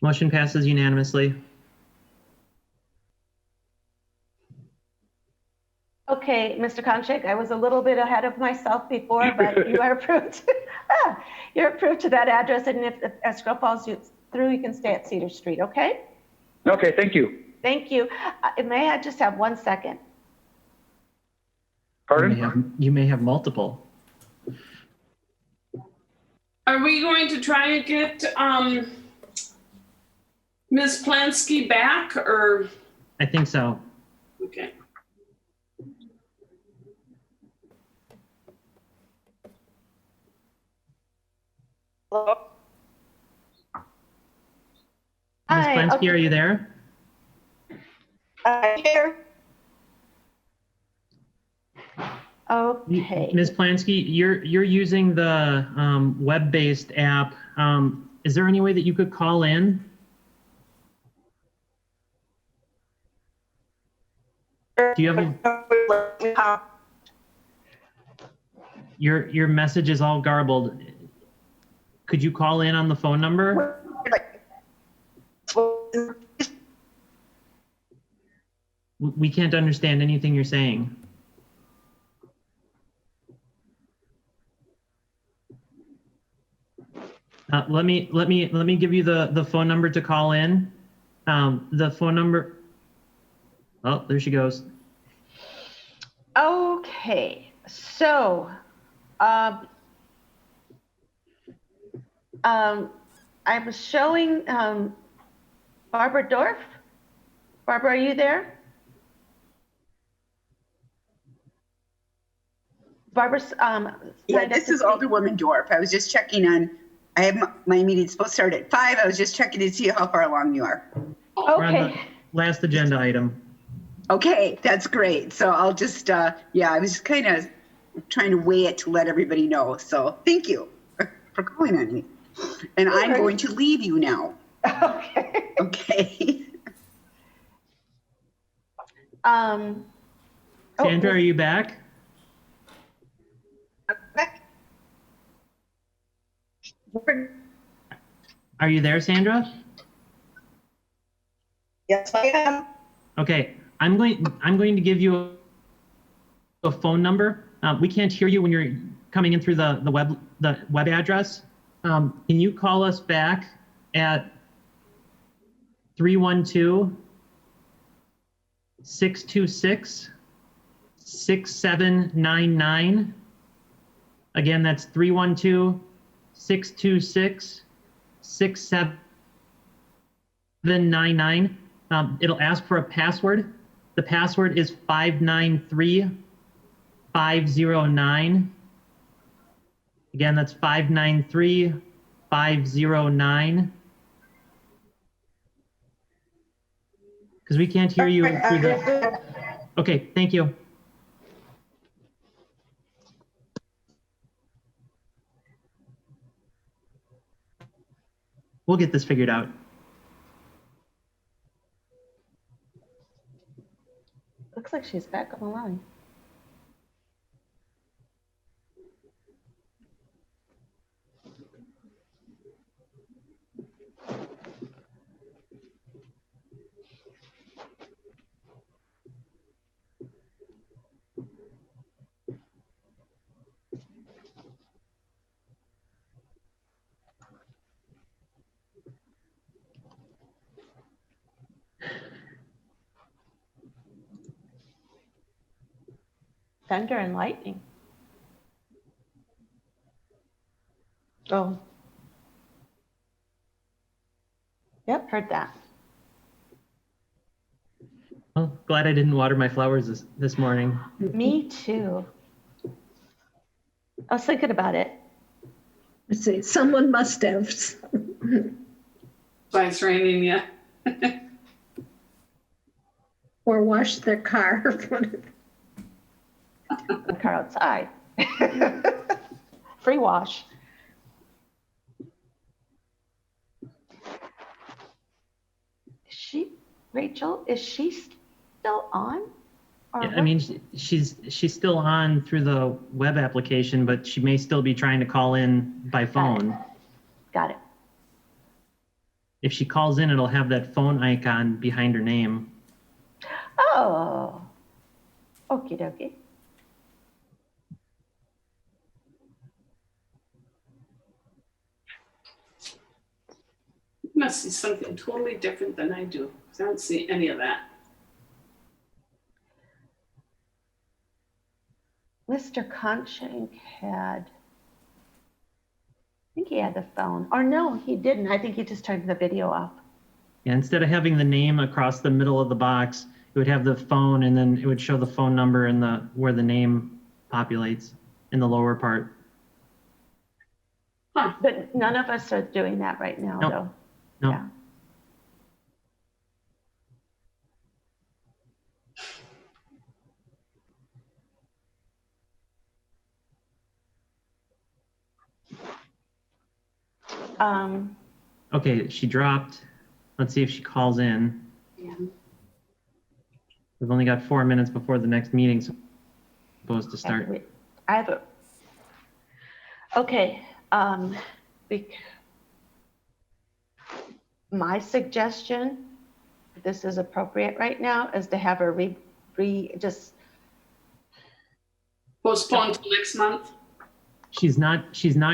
Motion passes unanimously. Okay, Mr. Konchak, I was a little bit ahead of myself before, but you are approved. You're approved to that address, and if the escrow falls through, you can stay at Cedar Street, okay? Okay, thank you. Thank you. May I just have 1 second? Pardon? You may have multiple. Are we going to try and get Ms. Plansky back, or? I think so. Okay. Hello? Ms. Hi, Plansky, okay. are you there? Here. Okay. Ms. Plansky, you're using the web-based app. Is there any way that you could call in? Do you have your message is all garbled. Could you call in on the phone number? We can't understand anything you're saying. Let me give you the phone number to call in. The phone number. Oh, there she goes. Okay, so I was showing Barbara Dorf. Barbara, are you there? Barbara's yeah, this is Alderwoman Dorf. I was just checking on. I have my meeting supposed to start at 5. I was just checking to see how far along you are. We're on the last agenda item. Okay, that's great. So I'll just, yeah, I was just kind of trying to weigh it to let everybody know. So thank you for calling on me. And I'm going to leave you now. Okay. Okay. Sandra, are you back? Are you there, Sandra? Yes, I am. Okay, I'm going to give you a phone number. We can't hear you when you're coming in through the web address. Can you call us back at 312-626-6799? Again, that's 312-626-6799. It'll ask for a password. The password is 593509. Again, that's 593509. Because we can't hear you through the. Okay, thank you. We'll get this figured out. Looks like she's back on the line. Thunder and lightning. Oh. Yep, heard that. Well, glad I didn't water my flowers this morning. Me too. I was thinking about it. Let's see, someone must have. Why it's raining, yeah. Or washed their car. The car outside. Free wash. Rachel, is she still on? Yeah, I mean, she's still on through the web application, but she may still be trying to call in by phone. Got it. If she calls in, it'll have that phone icon behind her name. Oh, okie dokie. You must see something totally different than I do, 'cause I don't see any of that. Mr. Conshank had, I think he had the phone, or no, he didn't. I think he just turned the video off. Yeah, instead of having the name across the middle of the box, it would have the phone, and then it would show the phone number and where the name populates in the lower part. But none of us are doing that right now, Nope. though. No. Yeah. Okay, she dropped. Let's see if she calls in. Yeah. We've only got 4 minutes before the next meeting's supposed to start. I have a, okay, my suggestion, if this is appropriate right now, is to have her just Postpone till next month? She's not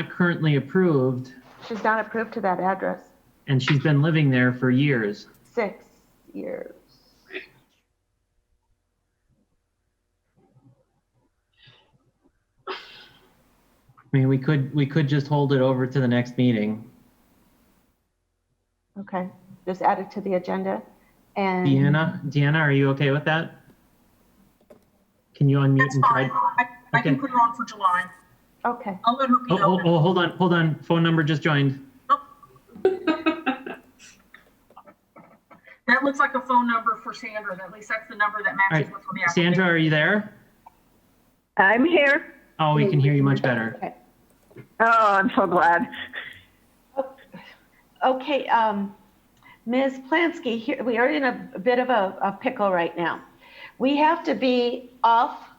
currently approved, she's not approved to that address. and she's been living there for years. 6 years. I mean, we could just hold it over to the next meeting. Okay, just add it to the agenda. And Deanna, are you okay with that? Can you unmute That's and try? fine. I can put it on for July. Okay. I'll let her be Oh, hold on. Phone number just joined. That looks like a phone number for Sandra. At least that's the number that All matches right, what's on the application. Sandra, are you there? I'm here. Oh, we can hear you much better. Okay. Oh, I'm so glad. Okay, Ms. Plansky, here, we are in a bit of a pickle right now. We have to be off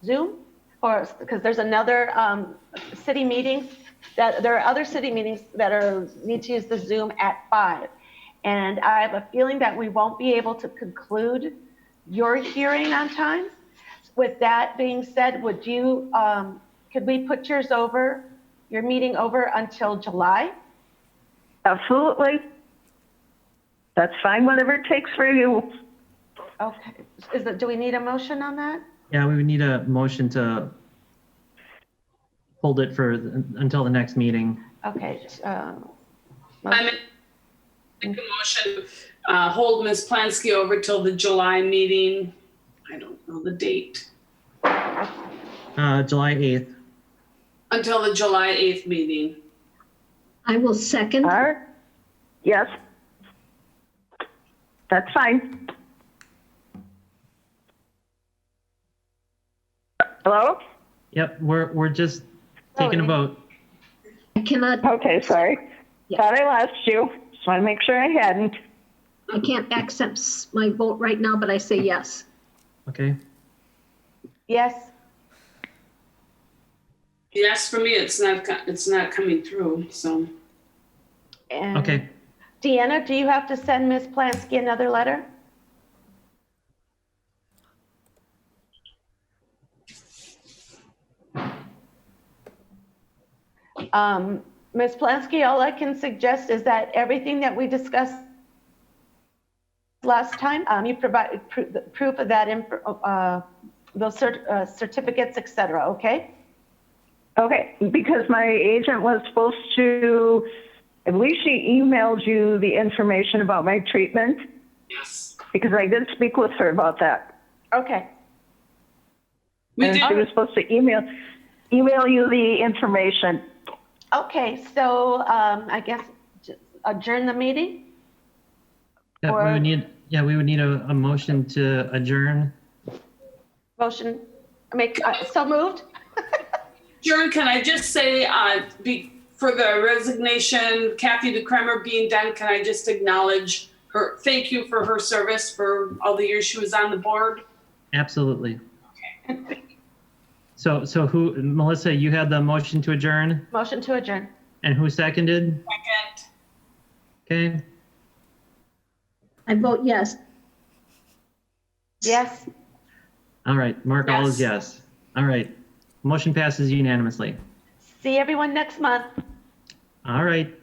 Zoom, or because there's another city meeting there are other city meetings that need to use the Zoom at 5. And I have a feeling that we won't be able to conclude your hearing on time. With that being said, would you, could we put your meeting over until July? Absolutely. That's fine, whatever it takes for you. Okay. Do we need a motion on that? Yeah, we would need a motion to hold it until the next meeting. Okay. I make a motion, hold Ms. Plansky over till the July meeting. I don't know the date. July 8th. Until the July 8th meeting. I will second. Yes. That's fine. Hello? Yep, we're just taking a vote. I cannot. Okay, sorry. Thought I lost you. Just want to make sure I hadn't. I can't accept my vote right now, but I say yes. Okay. Yes. Yes, for me, it's not coming through, so. And Okay. Deanna, do you have to send Ms. Plansky another letter? Ms. Plansky, all I can suggest is that everything that we discussed last time, you provide proof of that, those certificates, et cetera, okay? Okay, because my agent was supposed to, I believe she emailed you the information about my treatment. Yes. Because I did speak with her about that. Okay. And she was supposed to email you the information. Okay, so I guess adjourn the meeting? Yeah, we would need a motion to adjourn. Motion, so moved? Jern, can I just say, for the resignation, Kathy DeKremer being done, can I just acknowledge her, thank you for her service for all the years she was on the board? Absolutely. Okay. So who, Melissa, you had the motion to adjourn? Motion to adjourn. And who seconded? Second. Okay. I vote yes. Yes. All right, Mark, all is yes. All right, motion passes unanimously. See everyone next month. All right.